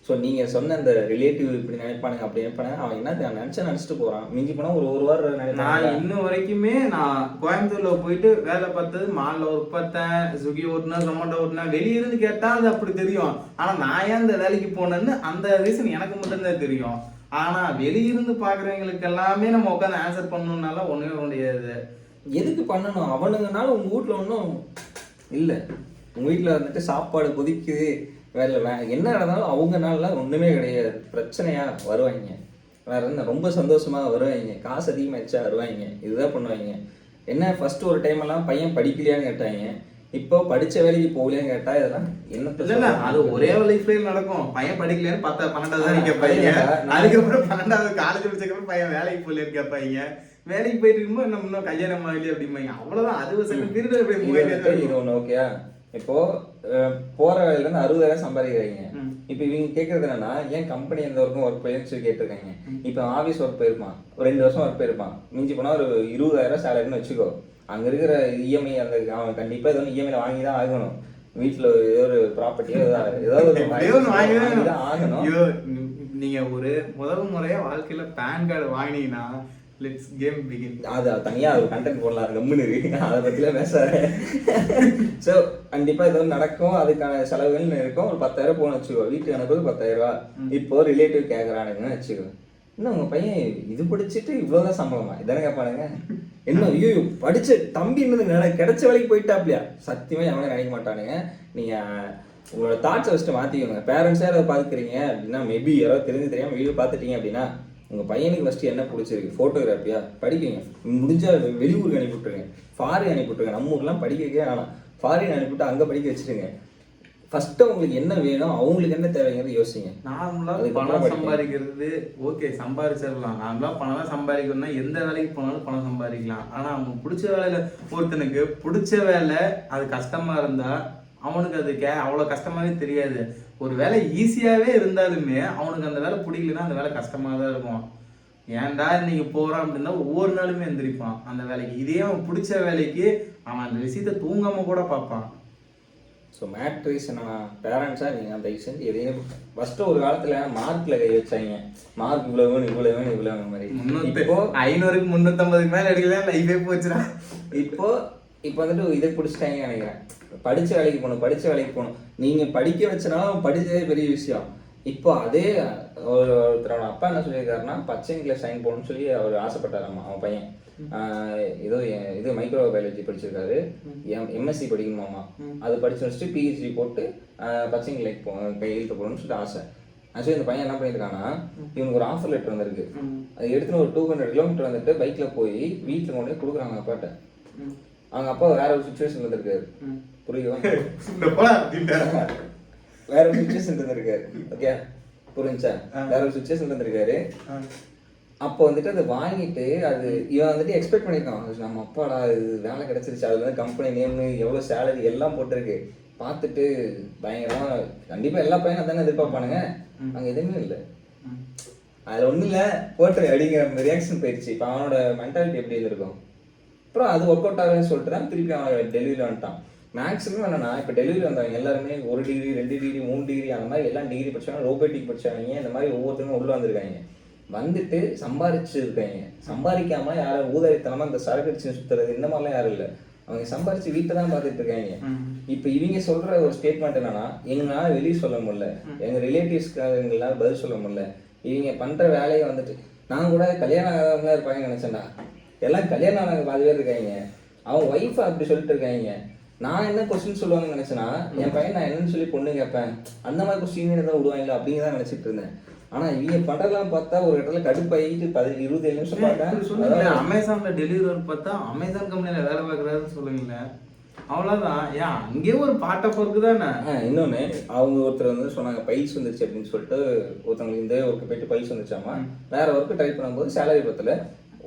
[SPEAKER 1] ஸோ நீங்கள் சொன்ன அந்த ரிலேட்டிவ் இப்படி நினைப்பானுங்க அப்படி நினைப்பானுங்க, அவன் என்ன நினச்சிட்டு போகிறான். மிஞ்சி போனால் ஒரு வாரம்
[SPEAKER 2] நான் இன்னும் வரைக்குமே நான் கோயம்புத்தூரில் போயிட்டு வேலை பார்த்தது, மாலில் ஒர்க் பார்த்தேன், ஸ்விக்கி ஓட்டுனா, ஜொமேட்டோ ஓட்டுனா, வெளியிருந்து கேட்டால் அது அப்படி தெரியும். ஆனால் நான் ஏன் இந்த வேலைக்கு போனேன்னு அந்த ரீசன் எனக்கு மட்டும்தான் தெரியும். ஆனால் வெளியிருந்து பார்க்குறவங்களுக்கு எல்லாமே நம்ம உட்காந்து ஆன்சர் பண்ணணும்னால ஒன்றுமே முடியாது.
[SPEAKER 1] எதுக்கு பண்ணணும்? அவனுங்கனால உங்கள் வீட்டில் ஒன்றும் இல்லை. உங்கள் வீட்டில் வந்துட்டு சாப்பாடு கொதிக்குது, வேலை என்ன நடந்தாலும் அவங்கனால ஒன்றுமே கிடையாது. பிரச்சனையாக வருவாங்க, வேற என்ன ரொம்ப சந்தோஷமாக வருவாங்க, காசு அதிகமாகிடுச்சா வருவாங்க, இதுதான் பண்ணுவாங்க. என்ன ஃபர்ஸ்ட் ஒரு டைம் எல்லாம் பையன் படிக்கலையான்னு கேட்டாங்க, இப்போ படிச்ச வேலைக்கு போகலையான்னு கேட்டா இதெல்லாம் என்ன?
[SPEAKER 2] இல்ல அது ஒரே லைஃப்ல நடக்கும். பையன் படிக்கலையான்னு 12வது கேட்பாங்க, அதுக்கப்புறம் 12வது காலேஜ் முடிச்சதுக்கப்புறம் பையன் வேலைக்கு போகலையான்னு கேட்பாங்க, வேலைக்கு போயிட்டு இருக்கும்போது நம்ம இன்னும் கல்யாணம் ஆகலையே அப்படிம்பாங்க. அவ்வளவுதான். அது செகண்ட் பீரியட்.
[SPEAKER 1] இது ஒன்று ஓகேயா? இப்போ போகிற வேலையிலேருந்து 60,000 சம்பாதிக்கிறாங்க. இப்போ இவங்க கேட்குறது என்னன்னா, ஏன் கம்பெனி எந்த ஒர்க்கும் ஒர்க் போயிருன்னு சொல்லி கேட்டிருக்காங்க. இப்போ ஆஃபீஸ் ஒர்க் போயிருப்பான், ஒரு 2 வருஷம் ஒர்க் போயிருப்பான், மிஞ்சி போனால் ஒரு 20,000 சேலரின்னு வச்சுக்கோ. அங்கே இருக்கிற இஎம்ஐ அந்த அவன் கண்டிப்பாக ஏதோ இஎம்ஐயில் வாங்கி தான் ஆகணும். வீட்டில் ஏதோ ஒரு ப்ராப்பர்ட்டியோ ஏதாவது ஒரு வாங்கி தான் ஆகணும்.
[SPEAKER 2] நீங்க ஒரு முதல் முறையா வாழ்க்கையில பேன் கார்டு வாங்கினீங்கன்னா லெட்ஸ் கேம் பிகின்.
[SPEAKER 1] அது தனியாக ஒரு கண்டென்ட் போடலாம், கம்முன்னு இருக்கு, அதை பற்றிலாம் பேசாது. ஸோ கண்டிப்பாக ஏதோ நடக்கும், அதுக்கான செலவுகள்னு இருக்கும். ஒரு 10,000 போகணும்னு வச்சுக்கோ, வீட்டுக்கு அனுப்புறது 10,000. இப்போ ரிலேட்டிவ் கேட்குறானுங்கன்னு வச்சுக்கோ, இன்னும் உங்கள் பையன் இது படிச்சுட்டு இவ்வளோதான் சம்பளமா இதானே கேட்பானுங்க. என்ன ஐயோ படிச்ச தம்பி இன்னும் கிடைச்ச வேலைக்கு போயிட்டாப்லையா? சத்தியமாக எவனே நினைக்க மாட்டானுங்க. நீங்கள் உங்களோட தாட்ஸை ஃபஸ்ட்டு மாற்றிக்கோங்க. பேரண்ட்ஸாக யாராவது பார்த்துக்கிறீங்க அப்படின்னா, மேபி யாராவது தெரியாமல் வீடியோ பார்த்துட்டீங்க அப்படின்னா, உங்கள் பையனுக்கு ஃபஸ்ட்டு என்ன பிடிச்சிருக்கு, ஃபோட்டோகிராஃபியா படிப்பீங்க. முடிஞ்சால் வெளியூருக்கு அனுப்பிவிட்ருங்க, ஃபாரின் அனுப்பிவிட்ருங்க. நம்ம ஊர்லாம் படிக்க வைக்கவே ஆனால் ஃபாரின் அனுப்பிவிட்டு அங்கே படிக்க வச்சுருங்க. ஃபர்ஸ்ட் உங்களுக்கு என்ன வேணும், அவங்களுக்கு என்ன தேவைங்கிறது யோசிங்க.
[SPEAKER 2] நார்மலாக பணம் சம்பாதிக்கிறது ஓகே, சம்பாதிச்சிடலாம். நார்மலாக பணம் சம்பாதிக்கணும்னா எந்த வேலைக்கு போனாலும் பணம் சம்பாதிக்கலாம். ஆனால் அவனுக்கு பிடிச்ச வேலையில, ஒருத்தனுக்கு பிடிச்ச வேலை அது கஷ்டமா இருந்தா அவனுக்கு அது அவ்வளோ கஷ்டமாவே தெரியாது. ஒரு வேலை ஈஸியாகவே இருந்தாலுமே அவனுக்கு அந்த வேலை பிடிக்கலன்னா அந்த வேலை கஷ்டமாக தான் இருக்கும். ஏன்டா இன்னைக்கு போகிறான் அப்படின்னா ஒவ்வொரு நாளுமே எந்திரிப்பான் அந்த வேலைக்கு. இதே அவன் பிடிச்ச வேலைக்கு அவன் அந்த விஷயத்த தூங்காமல் கூட பார்ப்பான்.
[SPEAKER 1] ஸோ மேட்ரிஸ் என்னன்னா, பேரண்ட்ஸாக நீங்கள் அந்த செஞ்சு எதையும் ஃபஸ்ட்டு ஒரு காலத்தில் மார்க்கில் கை வச்சாங்க. மார்க் இவ்வளோ வேணும் இவ்வளோ வேணும் இவ்வளோ வேணும் மாதிரி.
[SPEAKER 2] இப்போ 500க்கு 350 மேலே எடுக்கலாம், லைஃபே போச்சுடா.
[SPEAKER 1] இப்போ வந்துட்டு இதை பிடிச்சிட்டாங்க நினைக்கிறேன். படித்த வேலைக்கு போகணும். நீங்கள் படிக்க வச்சனாலும் படித்ததே பெரிய விஷயம். இப்போ அதே ஒருத்தரோட அப்பா என்ன சொல்லியிருக்காருன்னா, பச்சை இங்கில் சைன் போகணும்னு சொல்லி அவர் ஆசைப்பட்டாராம்மா. அவன் பையன் இது மைக்ரோ பயாலஜி படிச்சிருக்காரு, எம்எஸ்சி படிக்கணுமாமா. அது படிச்சு வச்சுட்டு பிஹெச்டி போட்டு பச்சை இங்கில் கையெழுத்து போகணும்னு சொல்லிட்டு ஆசை. ஆக்சுவலி இந்த பையன் என்ன பண்ணியிருக்கான்னா, இவனுக்கு ஒரு ஆஃபர் லெட்டர் வந்திருக்கு. அது எடுத்துன்னு ஒரு 200 கிலோமீட்டர் வந்துட்டு பைக்கில் போய் வீட்டில் கொண்டு போய் கொடுக்குறாங்க அப்பாட்ட. அவங்க அப்பா வேற ஒரு சுச்சுவேஷன் இருந்திருக்காரு, புரியுதா? வேற ஒரு சுச்சுவேஷன் இருந்திருக்காரு. ஓகே புரிஞ்சா? வேற ஒரு சுச்சுவேஷன் இருந்திருக்காரு. அப்போ வந்துட்டு அதை வாங்கிட்டு அது இவன் வந்துட்டு எக்ஸ்பெக்ட் பண்ணியிருக்கான், நம்ம அப்பாடா இது வேலை கிடைச்சிருச்சு, அதுல வந்து கம்பெனி நேம் எவ்வளோ சேலரி எல்லாம் போட்டிருக்கு. பார்த்துட்டு பயங்கரமா கண்டிப்பா எல்லா பையனும் தானே எதிர்பார்ப்பானுங்க. அங்கே எதுவுமே இல்லை, அதில் ஒன்றும் இல்லை போட்டு அப்படிங்கிற ரியாக்ஷன் போயிடுச்சு. இப்போ அவனோட மென்டாலிட்டி எப்படி இருந்திருக்கும்? அப்புறம் அது ஒர்க் அவுட் ஆகுதுன்னு சொல்லிட்டு தான் திருப்பி அவன் டெலிவரி வந்துட்டான். மேக்ஸிமம் என்னன்னா, இப்போ டெலிவரி வந்தவங்க எல்லாருமே 1 டிகிரி 2 டிகிரி 3 டிகிரி அந்த மாதிரி எல்லாம் டிகிரி படிச்சாங்க, ரோபோட்டிக் படிச்சாங்க. இந்த மாதிரி ஒவ்வொருத்தரும் உள்ள வந்திருக்காங்க. வந்துட்டு சம்பாரிச்சிருக்காங்க. சம்பாதிக்காம யாரும் ஊதாரித்தனமா இந்த சரக்கு அடிச்சு சுத்துறது இந்த மாதிரிலாம் யாரும் இல்லை. அவங்க சம்பாரிச்சு வீட்டை தான் பார்த்துட்டு இருக்காங்க. இப்போ இவங்க சொல்ற ஒரு ஸ்டேட்மெண்ட் என்னன்னா, எங்களால வெளியே சொல்ல முடியல, எங்க ரிலேட்டிவ்ஸ்க்காக எங்களால பதில் சொல்ல முடியல. இவங்க பண்ற வேலையை வந்துட்டு நான் கூட கல்யாணம் ஆகாதவங்க இருப்பாங்க நினைச்சேன்டா. எல்லாம் கல்யாணம் ஆனவங்க பாதி பேர் இருக்காங்க. அவங்க ஒய்ஃபை அப்படி சொல்லிட்டு இருக்காங்க. நான் என்ன கொஸ்டின் சொல்லுவாங்கன்னு நினைச்சேன்னா, என் பையன் நான் என்னன்னு சொல்லி பொண்ணு கேட்பேன், அந்த மாதிரி கொஸ்டின் தான் விடுவாங்களா அப்படிங்கிறதான் நினைச்சிட்டு இருந்தேன். ஆனா இவங்க பண்றதெல்லாம் பார்த்தா ஒரு இடத்துல கடுப்பாயிட்டு 20 நிமிஷம் பார்த்தேன்.
[SPEAKER 2] அமேசான்ல டெலிவரி பார்த்தா அமேசான் கம்பெனில வேலை பார்க்குறாருன்னு சொல்லுங்களேன், அவ்வளோதான். ஏன் அங்கேயே ஒரு பார்ட் ஆஃப் ஒர்க்கு தானே.
[SPEAKER 1] இன்னொன்று அவங்க ஒருத்தர் வந்து சொன்னாங்க பைல்ஸ் வந்துருச்சு அப்படின்னு சொல்லிட்டு, ஒருத்தவங்களுக்கு இந்த ஒர்க்கு போயிட்டு பைல்ஸ் வந்துச்சாமா, வேற ஒர்க்கு ட்ரை பண்ணும்போது சேலரி பத்தல,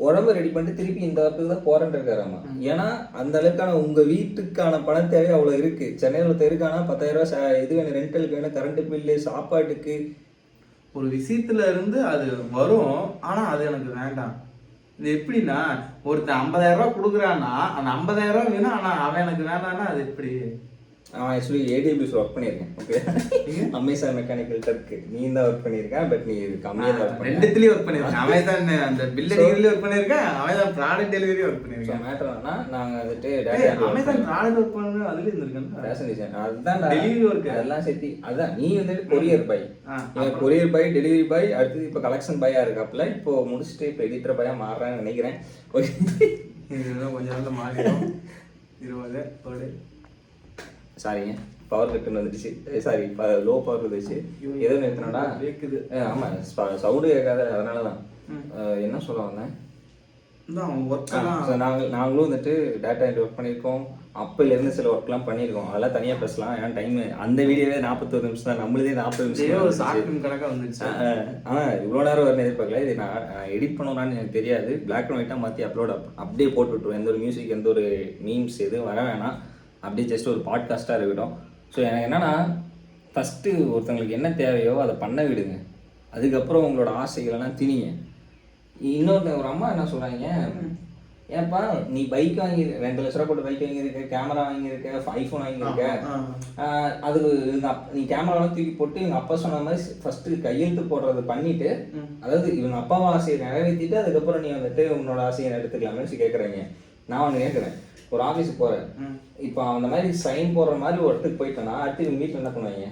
[SPEAKER 1] உடம்பு ரெடி பண்ணிட்டு திருப்பி இந்த ஒர்க்குக்கு தான் போறேன் இருக்காராமா. ஏன்னா அந்த அளவுக்கான உங்க வீட்டுக்கான பண தேவை அவ்வளோ இருக்கு. சென்னையில் ஒருத்தர் இருக்கானா 10,000 ரூபா இது வேணும், ரெண்டலுக்கு வேணும், கரண்ட் பில்லு, சாப்பாட்டுக்கு.
[SPEAKER 2] ஒரு விஷயத்துல இருந்து அது வரும், ஆனா அது எனக்கு வேண்டாம். இது எப்படின்னா, ஒருத்தன் 50,000 ரூபா கொடுக்குறான்னா அந்த 50,000 ரூபா வேணும், ஆனா அவன் எனக்கு வேணான்னா அது எப்படி?
[SPEAKER 1] நான் ஆக்சுவலி ஏடிபிஎஸ் ஒர்க் பண்ணியிருக்கேன். ஓகே, அமேசான் மெக்கானிக்கல் டர்க்கு நீ தான் ஒர்க் பண்ணியிருக்கேன். பட் நீ கம்மியாக தான் ஒர்க் பண்ணி,
[SPEAKER 2] 2த்துலேயும் ஒர்க் பண்ணியிருக்கேன். அமேசான் அந்த பில் டெலிவரியும் ஒர்க் பண்ணியிருக்கேன், அமேசான் ப்ராடக்ட் டெலிவரியும் ஒர்க் பண்ணியிருக்கேன்.
[SPEAKER 1] மேட்டர் என்னன்னா, நாங்கள் வந்துட்டு
[SPEAKER 2] அமேசான் ப்ராடக்ட் ஒர்க் பண்ணுறது அதுலேயும் இருந்திருக்கேன்.
[SPEAKER 1] ஃபேஷன் டிசைன் அதுதான்
[SPEAKER 2] டெலிவரி ஒர்க்
[SPEAKER 1] அதெல்லாம் சேர்த்தி. அதுதான் நீ வந்துட்டு courier boy, courier boy, delivery boy, அடுத்தது இப்போ கலெக்ஷன் பாயாக இருக்காப்புல. இப்போ முடிச்சுட்டு இப்போ எடிட்டர் பாயாக மாறுறான்னு நினைக்கிறேன். ஓகே,
[SPEAKER 2] இதுதான் கொஞ்சம் நாளில் மாறிடும். 20
[SPEAKER 1] சாரிங்க, பவர் கட்டுன்னு வந்துடுச்சு. சாரி, லோ பவர் வந்துச்சு. எதோ நிறுத்தினடா
[SPEAKER 2] கேட்குது.
[SPEAKER 1] ஆமாம், சவுண்டு கேட்காத, அதனால தான். என்ன சொல்ல வந்தேன்? நாங்களும் வந்துட்டு டேட்டா என்ட்ரி ஒர்க் பண்ணியிருக்கோம். அப்போலேருந்து சில ஒர்க்லாம் பண்ணியிருக்கோம். அதெல்லாம் தனியாக பேசலாம். ஏன்னா டைம் அந்த வீடியோவே 41 நிமிஷம் தான், நம்மளதே 40 நிமிஷம்
[SPEAKER 2] கணக்காக வந்துச்சு.
[SPEAKER 1] இவ்வளோ நேரம் வரணும் எதிர்பார்க்கல. இது நான் எடிட் பண்ணணும்னு எனக்கு தெரியாது. பிளாக் அண்ட் ஒயிட்டாக மாற்றி அப்படியே போட்டு விட்டுருவோம். எந்த ஒரு மியூசிக், எந்த ஒரு மீம்ஸ் எதுவும் வர வேணாம். அப்படியே ஜஸ்ட் ஒரு பாட்காஸ்ட்டாக இருக்கட்டும். ஸோ எனக்கு என்னன்னா ஃபஸ்ட்டு ஒருத்தங்களுக்கு என்ன தேவையோ அதை பண்ண விடுங்க, அதுக்கப்புறம் உங்களோட ஆசைகளெல்லாம் திணிங்க. இன்னொருத்தங்க ஒரு அம்மா என்ன சொல்கிறாங்க, ஏன்ப்பா நீ பைக் வாங்கி 2 லட்ச ரூபா போட்டு பைக் வாங்கியிருக்க, கேமரா வாங்கியிருக்க, ஐஃபோன் வாங்கியிருக்க, அதுக்கு நீ கேமராலாம் தூக்கி போட்டு எங்கள் அப்பா சொன்ன மாதிரி ஃபஸ்ட்டு கையெழுத்து போடுறது பண்ணிவிட்டு, அதாவது இவங்க அப்பாவை ஆசையை நிறைவேற்றிட்டு அதுக்கப்புறம் நீ வந்துட்டு உன்னோட ஆசையை எடுத்துக்கலாம்னு கேட்குறீங்க. நான் ஒன்று கேட்குறேன், ஒரு ஆஃபீஸுக்கு போகிறேன், இப்போ அந்த மாதிரி சைன் போடுற மாதிரி ஒரு இடத்துக்கு போயிட்டேன்னா அடுத்து இவங்க வீட்டில் என்ன பண்ணுவாங்க,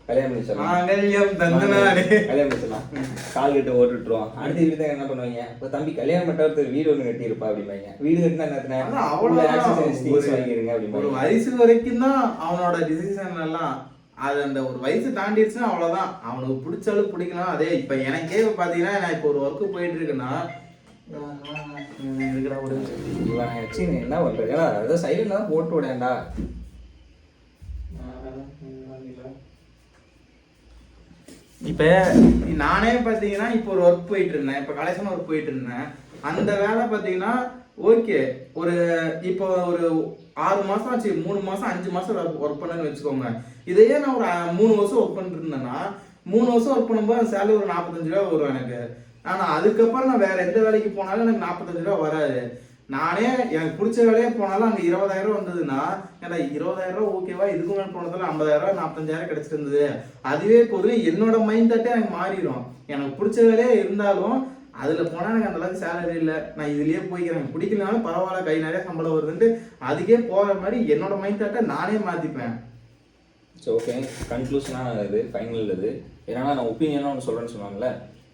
[SPEAKER 1] கல்யாணம் பண்ணிச்சிடலாம், கல்யாணம் பண்ணிச்சிடலாம், கால் கட்டு ஓட்டுட்டுருவோம். அடுத்த வீட்டு என்ன பண்ணுவாங்க, இப்போ தம்பி கல்யாணம் பண்ணுறது வீடு ஒன்று கட்டியிருப்பா அப்படிம்பாங்க. வீடு கட்டினா என்ன வாங்கிருங்க அப்படிம்பாங்க.
[SPEAKER 2] ஒரு வயசு வரைக்கும் தான் அவனோட டிசிஷன் எல்லாம், அது அந்த ஒரு வயசு தாண்டிடுச்சுன்னா அவ்வளோதான், அவனுக்கு பிடிச்சாலும் பிடிக்கலாம். அதே இப்போ எனக்கே பார்த்தீங்கன்னா நான் இப்போ ஒரு ஒர்க்கு போயிட்டு இருக்குன்னா
[SPEAKER 1] இவன் வச்சு என்ன பண்றது, ஏன்னா அதாவது சைலண்ட் தான் போட்டு விடேன்டா.
[SPEAKER 2] இப்போ நானே பார்த்தீங்கன்னா இப்போ ஒரு ஒர்க் போயிட்டு இருந்தேன், இப்போ கலெக்ஷன் ஒர்க் போயிட்டு இருந்தேன். அந்த வேலை பார்த்தீங்கன்னா ஓகே, ஒரு இப்போ ஒரு 6 மாதம் ஆச்சு, 3 மாதம் 5 மாதம் ஒர்க் பண்ணேன்னு வச்சுக்கோங்க. இதையே நான் ஒரு 3 வருஷம் ஒர்க் பண்ணிட்டு இருந்தேன்னா 3 வருஷம் ஒர்க் பண்ணும்போது சேலரி ஒரு 45 ரூபா வரும் எனக்கு. ஆனால் அதுக்கப்புறம் நான் வேற எந்த வேலைக்கு போனாலும் எனக்கு 45 ரூபா வராது. நானே எனக்கு பிடிச்ச வேலையே போனாலும் அங்கே 20,000 ரூபா வந்ததுன்னா ஏன்னா 20,000 ரூபா ஓகேவா, இதுக்கு மேலே போனதில் 50,000 ரூபா 45,000 கிடைச்சிட்டு இருந்தது, அதுவே போதும். என்னோட மைண்ட் தாட்டே எனக்கு மாறிடும். எனக்கு பிடிச்ச வேலையே இருந்தாலும் அதில் போனால் எனக்கு அந்த அளவுக்கு சேலரி இல்லை, நான் இதுலேயே போய்க்கிறேன், பிடிக்கலனாலும் பரவாயில்ல கை நிறைய சம்பளம் வருதுன்ட்டு அதுக்கே போகிற மாதிரி என்னோட மைண்ட் தாட்டை நானே மாற்றிப்பேன்.
[SPEAKER 1] ஸோ ஓகே, கன்க்ளூஷனாக இது ஃபைனல் இது. ஏன்னா நான் ஒப்பீனியனாக ஒன்று சொல்கிறேன்னு சொன்னாங்கல்ல,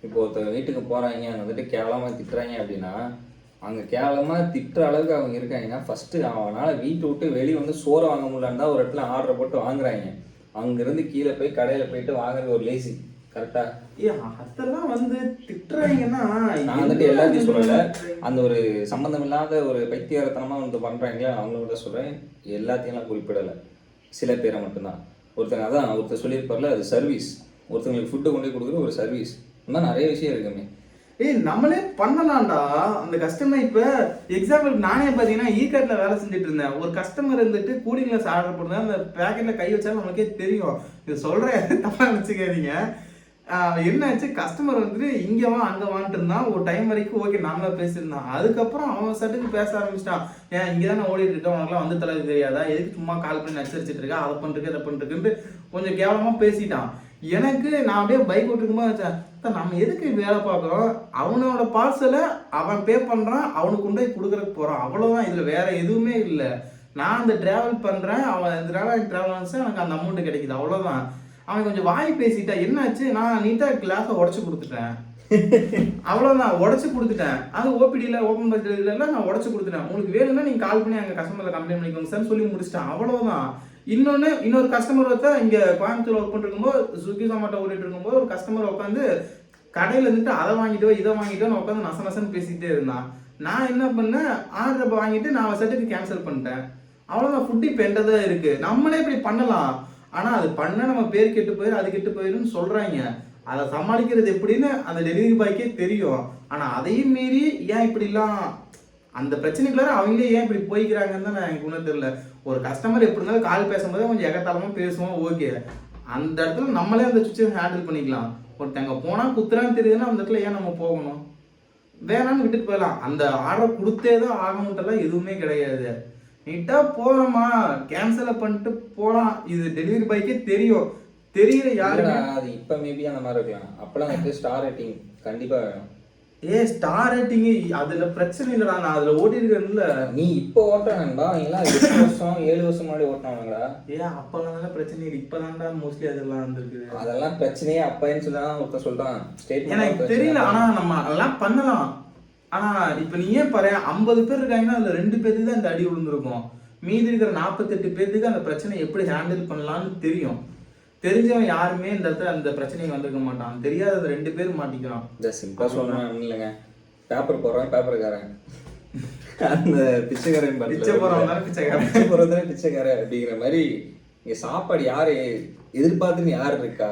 [SPEAKER 1] இப்போ ஒருத்தர் வீட்டுக்கு போகிறாங்க, அங்கே வந்துட்டு கேவலமாக திட்டுறாங்க அப்படின்னா, அங்கே கேவலமாக திட்டுற அளவுக்கு அவங்க இருக்காங்கன்னா ஃபஸ்ட்டு அவனால் வீட்டை விட்டு வெளியே வந்து சோறை வாங்க முடியலான்னு தான் ஒரு இடத்துல ஆர்டரை போட்டு வாங்குறாங்க. அங்கேருந்து கீழே போய் கடையில் போயிட்டு வாங்குறது ஒரு லேசி, கரெக்டாக?
[SPEAKER 2] அதெல்லாம் வந்து திட்டுறாங்கன்னா
[SPEAKER 1] நான் வந்துட்டு எல்லாத்தையும் சொல்லலை, அந்த ஒரு சம்மந்தம் இல்லாத ஒரு பைத்தியரத்தனமாக வந்து பண்ணுறாங்களே அவங்களோட சொல்கிறேன், எல்லாத்தையும்லாம் குறிப்பிடலை, சில பேரை மட்டும்தான். ஒருத்தர் சொல்லியிருப்பார்ல, அது சர்வீஸ், ஒருத்தங்களுக்கு ஃபுட்டு கொண்டு போய் கொடுக்குற ஒரு சர்வீஸ். இந்த மாதிரி நிறைய விஷயம் இருக்குமே.
[SPEAKER 2] நம்மளே பண்ணலாம்டா அந்த கஸ்டமர். இப்போ எக்ஸாம்பிள் நானே பார்த்தீங்கன்னா ஈகார்ட்டில் வேலை செஞ்சுட்டு இருந்தேன். ஒரு கஸ்டமர் இருந்துட்டு கூலிங் கிளாஸ் ஆர்டர் பண்ணுறேன், அந்த பேக்கெட்டில் கை வச்சாலும் நமக்கே தெரியும். இது சொல்கிறேன் தப்பாக நினச்சிக்காதீங்க. என்னாச்சு, கஸ்டமர் வந்துட்டு இங்கே வா அங்கே வான்ட்டு இருந்தான். ஒரு டைம் வரைக்கும் ஓகே நாமளா பேசியிருந்தான். அதுக்கப்புறம் அவன் சட்டுக்கு பேச ஆரம்பிச்சிட்டான், ஏன் இங்கே தானே ஓடிட்டு இருக்கேன், உனக்குலாம் வந்து தலைவர் தெரியாதா, எதுக்கு சும்மா கால் பண்ணி நச்சரிச்சிட்டு இருக்கா, அதை பண்ணிருக்கு இதை பண்ணிருக்குன்ட்டு கொஞ்சம் கேவலமாக பேசிட்டான். எனக்கு நான் அப்படியே பைக் ஓட்டுக்கும்போது வச்சேன், நம்ம எதுக்கு வேலை பார்க்குறோம், அவனோட பார்சலை அவன் பே பண்ணுறான், அவனுக்கு கொண்டு போய் கொடுக்குறதுக்கு போகிறான், அவ்வளோதான். இதில் வேற எதுவுமே இல்லை. நான் அந்த ட்ராவல் பண்ணுறேன், அவன் இதனால ட்ராவல் ஆனிச்சா எனக்கு அந்த அமௌண்ட் கிடைக்குது, அவ்வளோதான். அவன் கொஞ்சம் வாய் பேசிட்டா என்னாச்சு, நான் நீட்டாக கிளாஸை உடச்சி கொடுத்துட்டேன், அவ்வளோதான். உடச்சி கொடுத்துட்டேன். அது ஓபிடியில் ஓப்பன் பட்ஜெட்டில் நான் உடச்சி கொடுத்துட்டேன். உங்களுக்கு வேணும்னா நீங்கள் கால் பண்ணி அங்கே கஸ்டமரில் கம்ப்ளைண்ட் பண்ணிக்கோங்க சார் சொல்லி முடிச்சிட்டேன், அவ்வளோதான். இன்னொரு கஸ்டமர் வந்து இங்கே கோயம்புத்தூர் ஒர்க் பண்ணிருக்கும்போது ஸ்விக்கி ஜொமேட்டோ ஓடிட்டு இருக்கும்போது ஒரு கஸ்டமர் உட்காந்து கடையில் இருந்துட்டு அதை வாங்கிட்டோ இதை வாங்கிட்டோன்னு உட்காந்து நசன்னு பேசிக்கிட்டே இருந்தான். நான் என்ன பண்ணேன், ஆர்டர் வாங்கிட்டு நான் செட்டுக்கு கேன்சல் பண்ணிட்டேன், அவ்வளோதான். ஃபுட்டு இப்போ என்கிட்ட தான் இருக்குது. நம்மளே இப்படி பண்ணலாம், ஆனால் அது பண்ண நம்ம பேர் கெட்டு போயிடும், அது கெட்டு போயிடும்னு சொல்கிறாங்க. அதை சமாளிக்கிறது எப்படின்னு அந்த டெலிவரி பாய்க்கே தெரியும். ஆனால் அதையும் மீறி ஏன் இப்படிலாம் அந்த பிரச்சனைக்குள்ளார அவங்களே ஏன் இப்படி போய்க்கிறாங்கன்னு தான் எனக்கு ஒன்றும் தெரியல. ஒரு கஸ்டமர் எப்படி இருந்தாலும் கால் பேசும்போது கொஞ்சம் எகத்தாளமாக பேசுவோம், ஓகே. அந்த இடத்துல நம்மளே அந்த சுச்சுவேஷன் ஹேண்டில் பண்ணிக்கலாம். ஒருத்தங்க போனால் குத்துறான்னு தெரியுதுன்னா அந்த இடத்துல ஏன் நம்ம போகணும், வேணான்னு விட்டுட்டு போயிடலாம். அந்த ஆர்டர் கொடுத்தே தான் ஆகணுன்ட்டெல்லாம் எதுவுமே கிடையாது. நீட்டாக போகிறோமா கேன்சலை பண்ணிட்டு போகலாம். இது டெலிவரி பாய்க்கே தெரியும். தெரியல யாருன்னா
[SPEAKER 1] அது இப்போ மேபி அந்த மாதிரி இருக்கலாம். அப்போலாம் எனக்கு ஸ்டார் ரேட்டிங் கண்டிப்பாக வேணும்.
[SPEAKER 2] ஸ்டார் ரேட்டிங் அதுல பிரச்சனை இல்லடா, நான் அதுல ஓட்டி இருக்கேன்ல.
[SPEAKER 1] நீ இப்போ ஓட்டுறான்பா, அவங்களாம் 8 வருஷம் 7 வருஷம் முன்னாடி ஓட்டினாங்களா?
[SPEAKER 2] அப்பெல்லாம் பிரச்சனை இல்லை, இப்பதான்டா மோஸ்ட்லி அதெல்லாம் வந்துருக்கு.
[SPEAKER 1] அதெல்லாம் பிரச்சனையே அப்பன்னு சொல்லலாம் ஒருத்தர் சொல்றான்.
[SPEAKER 2] எனக்கு தெரியல, ஆனா நம்ம அதெல்லாம் பண்ணலாம். ஆனா இப்ப நீ ஏன் பாரு, 50 பேர் இருக்காங்கன்னா அதுல 2 பேருக்கு தான் இந்த அடி விழுந்திருக்கும். மீதி இருக்கிற 48 பேருக்கு அந்த பிரச்சனை எப்படி ஹேண்டில் பண்ணலாம்னு தெரியும். தெரிஞ்சவன் யாருமே இந்த இடத்துல அந்த பிரச்சனைக்கு வந்திருக்க மாட்டான். தெரியாத 2 பேர் மாட்டிக்கிறான்.
[SPEAKER 1] இந்த சிம்பிளா சொல்லணும் இல்லைங்க, பேப்பர் போடுறேன் பேப்பருக்காரன், அந்த பிச்சைக்காரன்
[SPEAKER 2] பிச்சை போறவன்
[SPEAKER 1] பிச்சைக்காரன் அப்படிங்கிற மாதிரி இங்க சாப்பாடு யாரு எதிர்பார்த்துன்னு யாரு இருக்கா?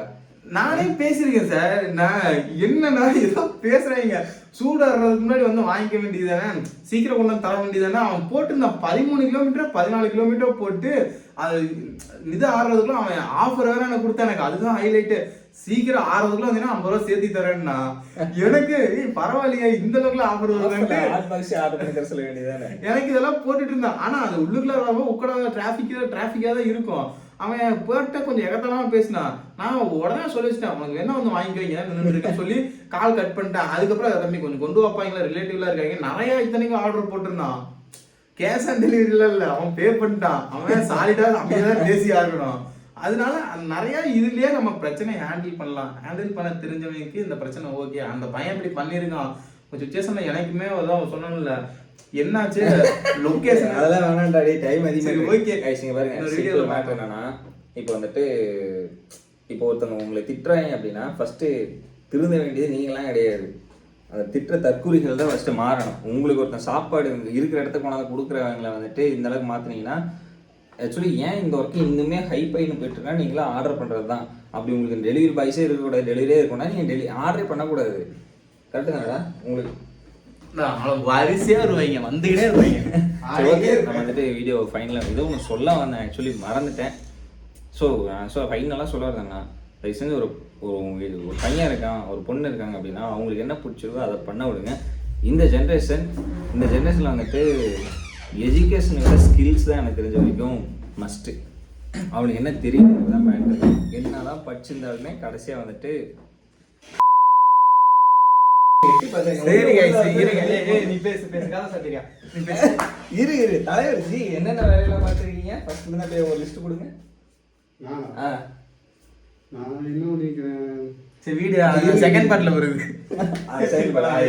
[SPEAKER 2] நானே பேசியிருக்கேன் சார். நான் என்னன்னா ஏதோ பேசுறாங்க, சூடாடுறதுக்கு முன்னாடி வந்து வாங்கிக்க வேண்டியதானே, சீக்கிரம் கொண்டு வந்து தர வேண்டியதானே. அவன் போட்டிருந்தான் 13 கிலோமீட்டர் 14 கிலோமீட்டர் போட்டு அது இது ஆடுறதுக்குள்ள அவன் ஆஃபர் வேற எனக்கு கொடுத்தா. எனக்கு அதுதான் ஹைலைட்டு. சீக்கிரம் ஆறதுக்குள்ள வந்தீங்கன்னா 50 ரூபா சேர்த்தி தரேன்னா எனக்கு பரவாயில்லையா இந்த அளவுக்குல ஆஃபர் வருவாங்க
[SPEAKER 1] சொல்ல வேண்டியதானே.
[SPEAKER 2] எனக்கு இதெல்லாம் போட்டுட்டு இருந்தான். ஆனா அது உள்ளுக்குள்ள உட்கார டிராஃபிக்கா தான் இருக்கும். அவன் போட்ட கொஞ்சம் எகத்தலாம பேசினான். நான் உடனே சொல்லி வச்சுட்டேன், உனக்கு வேணா வந்து வாங்கிக்கோங்க நின்றுருக்கேன்னு சொல்லி கால் கட் பண்ணிட்டேன். அதுக்கப்புறம் அதை தம்பி கொஞ்சம் கொண்டு வைப்பாங்களா, ரிலேட்டிவ்லாம் இருக்காங்க, நிறைய இத்தனைக்கும் ஆர்டர் போட்டிருந்தான். கேஷ் ஆன் டெலிவரில இல்ல, அவன் பே பண்ணிட்டான். அவன் சாலிடா அப்படியேதான் பேசி ஆகணும். அதனால நிறைய இதுலயே நம்ம பிரச்சனையை ஹேண்டில் பண்ணலாம். ஹேண்டில் பண்ண தெரிஞ்சவங்களுக்கு இந்த பிரச்சனை ஓகே. அந்த பையன் இப்படி பண்ணிருக்கான். கொஞ்சம் சுச்சுவேஷன்ல எனக்குமே அதான் சொன்னோம்ல, என்னாச்சு லொகேஷன்
[SPEAKER 1] அதெல்லாம் வேணாம்டாடி, டைம் அதிகம்.
[SPEAKER 2] ஓகே
[SPEAKER 1] பாருங்க, வீடியோ மேட்டர் என்னன்னா, இப்போ வந்துட்டு இப்போ ஒருத்தவங்க உங்களை திட்டுறாங்க அப்படின்னா ஃபர்ஸ்ட் திருந்த வேண்டியது நீங்களாம் கிடையாது. அந்த திட்டுற தற்கூறிகள் தான் ஃபர்ஸ்ட் மாறணும். உங்களுக்கு ஒருத்தன் சாப்பாடு இருக்கிற இடத்துக்கு கொண்டாந்து கொடுக்குறவங்களை வந்துட்டு இந்த அளவுக்கு மாற்றினீங்கன்னா, ஆக்சுவலி ஏன் இந்த ஒர்க்கு இன்னுமே ஹைப்பைன்னு போயிட்டுருக்கா, நீங்களாம் ஆர்டர் பண்ணுறது தான். அப்படி உங்களுக்கு டெலிவரி பாய்ஸே இருக்கக்கூடாது, டெலிவரியே இருக்கணும்னா நீங்கள் ஆர்டரே பண்ணக்கூடாது. கரெக்டு தானடா? உங்களுக்கு
[SPEAKER 2] வரிசையா வருவாங்க, வந்துக்கிட்டே இருப்பாங்க.
[SPEAKER 1] நான் வந்துட்டு வீடியோ ஃபைனலாக ஏதோ ஒன்று சொல்ல வந்தேன், ஆக்சுவலி மறந்துட்டேன். ஸோ ஃபைனலாக சொல்ல வரேன்னா, தயவு செஞ்சு ஒரு ஒரு பையன் இருக்கான், ஒரு பொண்ணு இருக்காங்க அப்படின்னா அவங்களுக்கு என்ன பிடிச்சிருக்கோ அதை பண்ண விடுங்க. இந்த ஜென்ரேஷனில் வந்துட்டு எஜுகேஷனை விட ஸ்கில்ஸ் தான் எனக்கு தெரிஞ்ச வரைக்கும் மஸ்ட்டு. அவனுக்கு என்ன தெரியும் தான் மேட்ரு. என்ன தான் படிச்சிருந்தாலுமே கடைசியாக வந்துட்டு தலைவர் ஜி என்னென்ன வேலையெல்லாம் பார்த்துருக்கீங்க? ஃபர்ஸ்ட் ஒரு லிஸ்ட் கொடுங்க.
[SPEAKER 3] நான் இன்னும்
[SPEAKER 2] செகண்ட் பார்ட்ல வருது.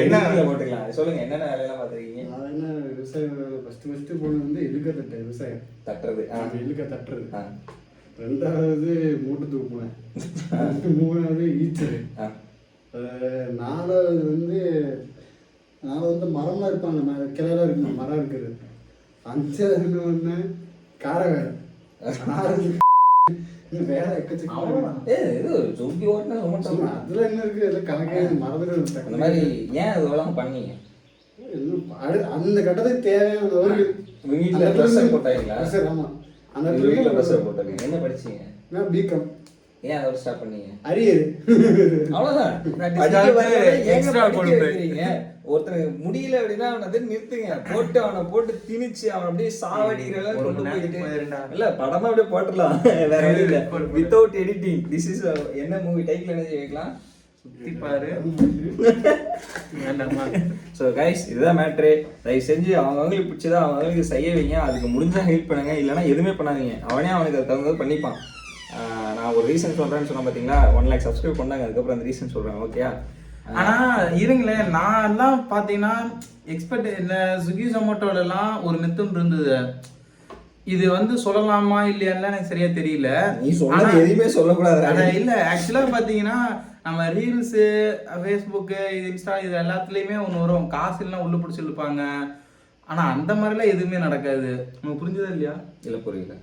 [SPEAKER 1] என்ன போட்டுக்கலாம் சொல்லுங்க, என்னென்ன வேலையெல்லாம் பார்த்துருக்கீங்க?
[SPEAKER 3] நான் என்ன விவசாயம் ஃபர்ஸ்ட் போனது வந்து இழுக்க தட்டு, விவசாயம்
[SPEAKER 1] தட்டுறது,
[SPEAKER 3] இழுக்க தட்டுறது. ரெண்டாவது மூட்டை தூக்குனேன். மூணாவது ஈச்சரு. நாலாவது வந்து மரம்லாம் இருப்பாங்க, கிளையெல்லாம் இருக்குமா, மரம் இருக்குது. அஞ்சாவது ஒன்று கார வேலை. வேலை எக்கச்சக்கம். அதுல என்ன இருக்கு, கணக்கே மறந்துட்டு.
[SPEAKER 1] அந்த மாதிரி ஏன் அதெல்லாம் பண்ணீங்க?
[SPEAKER 3] அந்த கட்டத்துக்கு தேவையான
[SPEAKER 1] போட்டாங்களா?
[SPEAKER 3] ஆமா, அந்த
[SPEAKER 1] போட்டாங்க. என்ன படிச்சீங்க?
[SPEAKER 3] பிகாம்.
[SPEAKER 1] ஏன் அதோட ஸ்டார்ட் பண்ணீங்க?
[SPEAKER 3] அரியர்.
[SPEAKER 1] அவ்வளவுதான். ஒருத்தனுக்கு முடியல அப்படின்னா அவனை நிறுத்துங்க, அவனை போட்டு திணிச்சு அவன் அப்படியே சாவடிக்கிற கொண்டு போயிட்டு இல்ல படமா அப்படியே போட்டுடலாம். வேற வழி இல்ல, வித்தவுட் எடிட்டிங். திஸ் இஸ் என்ன மூவி டைட்டில் என்ன வைக்கலாம், சுத்தி பாரு. ஸோ கைஸ், இதுதான் மேட்ரு. தயவு செஞ்சு அவங்களுக்கு பிடிச்சதா அவங்களுக்கு செய்ய வைங்க. அதுக்கு முடிஞ்சா ஹெல்ப் பண்ணுங்க, இல்லைன்னா எதுவுமே பண்ணாதீங்க. அவனே அவனுக்கு அது தகுந்தது பண்ணிப்பான். நான் ஒரு ரீசன் சொல்றேன்னு சொன்னேன் பார்த்தீங்களா, 1 lakh சப்ஸ்கிரைப் பண்ணாங்க. அதுக்கப்புறம் அந்த ரீசன் சொல்றேன், ஓகே?
[SPEAKER 2] ஆனா இருங்களேன், நான் எல்லாம் பாத்தீங்கன்னா எக்ஸ்பெக்ட் என்ன ஸ்விக்கி ஜொமேட்டோல எல்லாம் ஒரு மெத்தட் இருந்தது. இது வந்து சொல்லலாமா இல்லையான்னு எனக்கு சரியா தெரியல.
[SPEAKER 1] நீ சொன்னா எதுவுமே சொல்லக்கூடாது.
[SPEAKER 2] இல்ல ஆக்சுவலா பாத்தீங்கன்னா நம்ம ரீல்ஸு, ஃபேஸ்புக்கு, இன்ஸ்டா இது எல்லாத்துலயுமே ஒன்று வரும், காசு இல்லைன்னா உள்ள பிடிச்சி இழுப்பாங்க. ஆனா அந்த மாதிரிலாம் எதுவுமே நடக்காது. உங்களுக்கு புரிஞ்சதா இல்லையா?
[SPEAKER 1] இல்ல புரியல.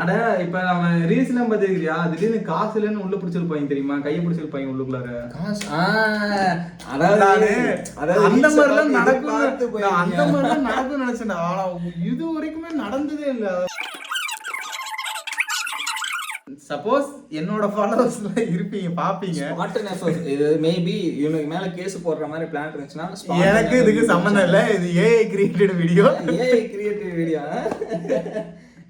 [SPEAKER 2] அட இப்ப நம்ம ரீல்ஸ் எல்லாம் பாத்துக்கிறியா, திடீர்னு காசு இல்லைன்னு உள்ள பிடிச்சிருப்பாங்க தெரியுமா, கையை பிடிச்சிருப்பாங்க உள்ளுக்குள்ளார.
[SPEAKER 1] அதாவது
[SPEAKER 2] அந்த மாதிரிலாம் நடக்கும், அந்த மாதிரிலாம் நடக்கும் நினைச்சேன். ஆனா இது வரைக்குமே நடந்ததே இல்லை. சப்போஸ் என்னோட ஃபாலோவர்ஸ்ல இருப்பீங்க, பாப்பீங்க.
[SPEAKER 1] இது மேபி இவனுக்கு மேல கேஸ் போடுற மாதிரி பிளான் இருந்துச்சுன்னா
[SPEAKER 2] எனக்கு இதுக்கு சம்பந்தம் இல்லை. இது ஏஐ கிரியேட்டட் வீடியோ.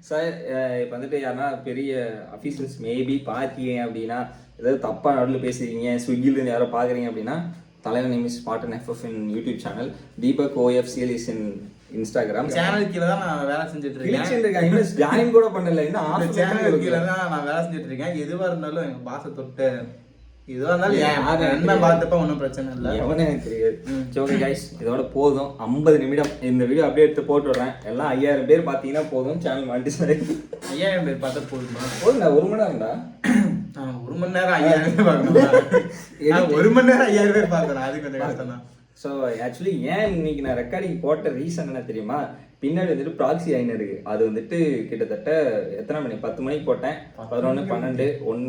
[SPEAKER 1] சார் இப்போ வந்துட்டு யாருன்னா பெரிய அஃபீஷியல்ஸ் மேபி பார்த்தீங்க அப்படின்னா, ஏதாவது தப்பாக நடுவில் பேசுறீங்க, ஸ்விக்கிலேருந்து யாரோ பார்க்குறீங்க அப்படின்னா, தலைவர் name is ஸ்பாட்டன் FF in YouTube channel, Deepak OFCL is in Instagram
[SPEAKER 2] channel கீழே தான் நான் வேலை செஞ்சுட்டு இருக்கேன்.
[SPEAKER 1] இன்னும் ஜாயின் கூட பண்ணல, இன்னும்
[SPEAKER 2] சேனல் கீழே தான் நான் வேலை செஞ்சுட்டு இருக்கேன். எதுவாக இருந்தாலும் எங்கள் பாசை தொட்டு இதுவாக இருந்தாலும் என்ன பார்த்தப்ப ஒன்றும் பிரச்சனை இல்லை,
[SPEAKER 1] எவனே எனக்கு தெரியாது. ஓகே கைஸ், இதோட போதும். 50 நிமிடம் இந்த வீடியோ அப்படியே எடுத்து போட்டு விடுறேன். எல்லாம் 5000 பேர் பார்த்தீங்கன்னா போதும், சேனல் மானிட்டைஸ்.
[SPEAKER 2] 5000 பேர் பார்த்தா போதுமா?
[SPEAKER 1] போதுண்டா, 1 மணி நேரம்டா.
[SPEAKER 2] 1 மணி நேரம் 5000 பேர் பார்க்கணும். 1 மணி நேரம் 5000 பேர் பார்க்கணும், அது கொஞ்சம் கஷ்டம் தான்.
[SPEAKER 1] ஸோ ஆக்சுவலி ஏன் இன்னைக்கு நான் ரெக்கார்டிங் போட்ட ரீசன் என்ன தெரியுமா, பின்னாடி வந்துட்டு ப்ராக்ஸி ஆயின் இருக்கு. அது வந்துட்டு கிட்டத்தட்ட எத்தனை மணி, 10 மணிக்கு போட்டேன், 11, 12, 1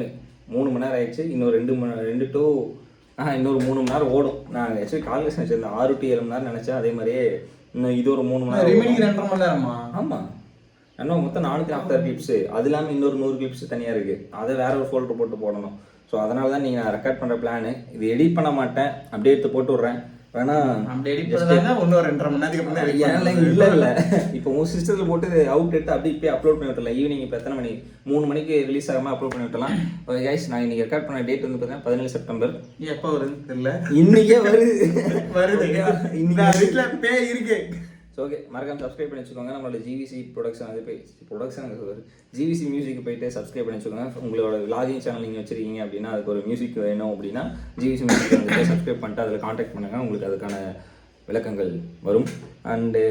[SPEAKER 1] 3 மணி நேரம் ஆயிடுச்சு. இன்னும் 2 to இன்னொரு 3 மணி நேரம் ஓடும். நான் ஆக்சுவலி கால்குலேஷன் வச்சிருந்தேன் 6 to 7 மணி நேரம் நினச்சேன். அதே மாதிரியே இன்னும் இது ஒரு 3 மணி நேரம்.
[SPEAKER 2] ரிமைனிங் 2.5 மணி நேரமா?
[SPEAKER 1] ஆமாம், இன்னும் மொத்தம் 446 கிளிப்ஸு. அது இல்லாமல் இன்னொரு 100 கிளிப்ஸ் தனியாக இருக்குது. அதை வேற ஒரு ஃபோல்டர் போட்டு போடணும். ஸோ அதனால தான் நீங்கள் நான் ரெக்கார்ட் பண்ணுற பிளானு. இது எடிட் பண்ண மாட்டேன், அப்படியே எடுத்து போட்டு விட்றேன். வேணா
[SPEAKER 2] அப்படி எடிட் பண்ணா இன்னும் 2.5 மணி நேரத்துக்கு அப்புறம்
[SPEAKER 1] இல்லை இப்போ உங்கள் சிஸ்டத்தில் போட்டு அவுட் எடுத்து அப்படியே இப்போ அப்லோட் பண்ணி விட்டுலாம். ஈவினிங் இப்போ எத்தனை மணி? 3 மணிக்கு ரிலீஸ் ஆகாமல் அப்லோட் பண்ணி விட்டலாம். ஓகே கைஸ், நான் இன்னைக்கு ரெக்கார்ட் பண்ண டேட் வந்து பார்த்தீங்கன்னா 17 செப்டம்பர்.
[SPEAKER 2] எப்போ வருதுன்னு தெரியல,
[SPEAKER 1] இன்னைக்கே வருது.
[SPEAKER 2] இந்த வீட்டில் பேய் இருக்கு.
[SPEAKER 1] ஸோ ஓகே, மறக்காம சப்ஸ்கிரைப் பண்ணி வச்சுக்கோங்க. நம்மளோட ஜிவிசி ப்ரொடக்ஷன் ஜிவிசி மியூசிக் போயிட்டு சப்ஸ்கிரைப் பண்ணி வச்சுக்கோங்க. உங்களோட விளாகிங் சேனல் நீங்கள் வச்சுருக்கீங்க அப்படின்னா அதுக்கு ஒரு மியூசிக் வேணும் அப்படின்னா ஜிவிசி மியூசிக் வந்துட்டு சப்ஸ்கிரைப் பண்ணிட்டு அதில் காண்டாக்ட் பண்ணுங்கள். உங்களுக்கு அதுக்கான விளக்கங்கள் வரும். அண்டு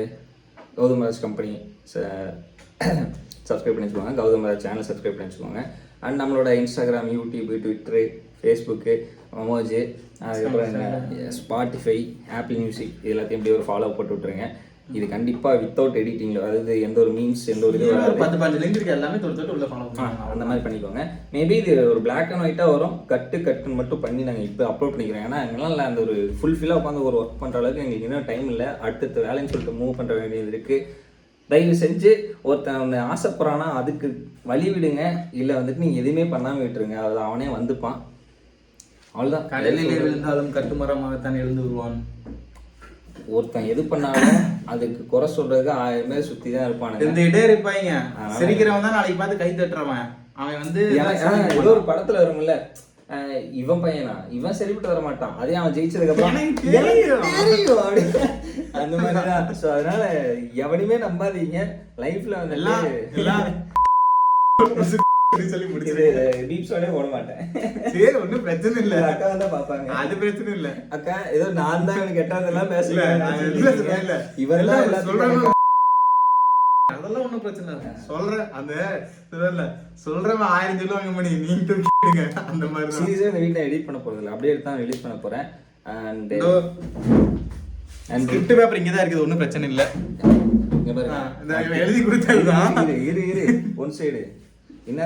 [SPEAKER 1] கௌதமராஜ் கம்பெனி சப்ஸ்கிரைப் பண்ணி வச்சுக்கோங்க. கௌதமராஜ் சேனல் சப்ஸ்கிரைப் பண்ணி வச்சுக்கோங்க. அண்ட் நம்மளோட இன்ஸ்டாகிராம், யூடியூப், ட்விட்டரு, ஃபேஸ்புக்கு, மொமோஜு, அதுக்கப்புறம் ஸ்பாட்டிஃபை, ஆப்பிள் மியூசிக் இது எல்லாத்தையும் இப்படி ஒரு ஃபாலோ போட்டு விட்ருங்க. இது கண்டிப்பாக வித்தவுட் எடிட்டிங்கில், அதாவது எந்த ஒரு மீம்ஸ் எந்த ஒரு இது
[SPEAKER 2] 10-15 லிங்க் இருக்கு, எல்லாமே தொட்டு உள்ள ஃபாலோ பண்ணுவாங்க.
[SPEAKER 1] அந்த மாதிரி பண்ணிக்கோங்க. மேபி இது ஒரு பிளாக் அண்ட் ஒயிட்டாக வரும், கட்டுன்னு மட்டும் பண்ணி நாங்கள் இப்போ அப்லோட் பண்ணிக்கிறோம். ஏன்னா எங்களால் அந்த ஒரு ஃபுல்ஃபில்லாக உட்காந்து ஒரு ஒர்க் பண்ணுற அளவுக்கு எங்களுக்கு இன்னும் டைம் இல்லை. அடுத்த வேலைன்னு சொல்லிட்டு மூவ் பண்ணுற வேண்டியது இருக்குது. தயவு செஞ்சு ஒருத்தன் ஒன்று ஆசைப்படுறான்னா அதுக்கு வழி விடுங்க. இல்லை வந்துட்டு நீங்கள் எதுவுமே பண்ணாமல் விட்டுருங்க, அது அவனே வந்துப்பான். அவ்வளோதான்.
[SPEAKER 2] கடலில் விழுந்தாலும் கட்டுமரமாகத்தான் எழுந்து வருவான்.
[SPEAKER 1] ஒருத்தன் எது பண்ணாலும் அதுக்கு குறை சொல்றதுக்கு 1000 பேர் சுற்றி தான் இருப்பானுங்க.
[SPEAKER 2] இருந்துகிட்டே இருப்பாங்க. சிரிக்கிறவன் தான் நாளைக்கு பார்த்து கை தட்டுறவன். அவன் வந்து
[SPEAKER 1] ஏதோ ஒரு படத்துல வரும்ல, இவன் பையனா, இவன் சரிப்பட்டு வர மாட்டான், அதே அவன் ஜெயிச்சதுக்கு அப்புறம் அந்த மாதிரிதான். ஸோ அதனால எவனையுமே நம்பாதீங்க. லைஃப்ல வந்து எல்லாம்
[SPEAKER 2] சொல்லி
[SPEAKER 1] டீப்ஸோடே போட மாட்டேன்.
[SPEAKER 2] சரி, ஒன்றும் பிரச்சனை இல்லை.
[SPEAKER 1] அக்கா தான் பார்ப்பாங்க,
[SPEAKER 2] அது பிரச்சனை இல்லை.
[SPEAKER 1] அக்கா ஏதோ நான் தான் இவனுக்கு கெட்டதெல்லாம் பேசுறேன்.
[SPEAKER 2] இவரெல்லாம் சொல்றாங்க, அதெல்லாம் ஒன்றும் பிரச்சனை இல்லை. சொல்றேன், அந்த சொல்றவன் 1000 சொல்லுவாங்க மணி, நீங்க கேளுங்க. அந்த மாதிரி
[SPEAKER 1] சீரியஸா இந்த வீட்டில் எடிட் பண்ண போறது இல்லை, அப்படியே எடுத்து ரிலீஸ் பண்ண போறேன். அண்ட்
[SPEAKER 2] ஸ்கிரிப்ட் பேப்பர் இங்கே தான் இருக்குது, ஒன்றும் பிரச்சனை இல்லை. எழுதி கொடுத்தா
[SPEAKER 1] இரு ஒன் சைடு என்ன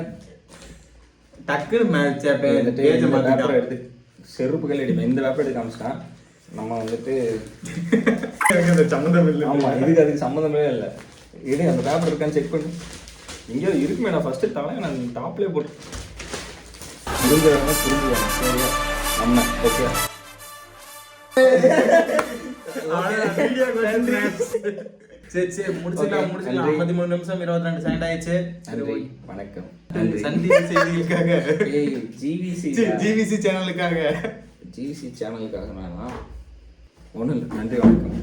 [SPEAKER 2] டக்குன்னு
[SPEAKER 1] பேப்பர் எடுத்து செருப்புகள் அடிப்பேன். இந்த பேப்பர் எடுத்து காமிச்சிட்டான். நம்ம வந்துட்டு
[SPEAKER 2] சம்மந்தம் இல்லை.
[SPEAKER 1] ஆமா, இதுக்கு அதுக்கு சம்மந்தமே இல்லை. எடு அந்த பேப்பர் இருக்கான்னு செக் பண்ணி. எங்கேயோ இருக்குமே, நான் ஃபர்ஸ்ட் தலை நான் டாப்லேயே போட்டு புரிஞ்சுவாங்க. சரியா நம்ம ஓகே.
[SPEAKER 2] சரி முடிச்சுக்கலாம். 53 நிமிஷம் 22 செகண்ட் ஆயிடுச்சு.
[SPEAKER 1] நன்றி, வணக்கம்.
[SPEAKER 2] சன் டிவி செய்திகளுக்காக,
[SPEAKER 1] ஜிவிசி
[SPEAKER 2] சேனலுக்காக
[SPEAKER 1] நான் ஒன்றும் இல்லை. நன்றி, வணக்கம்.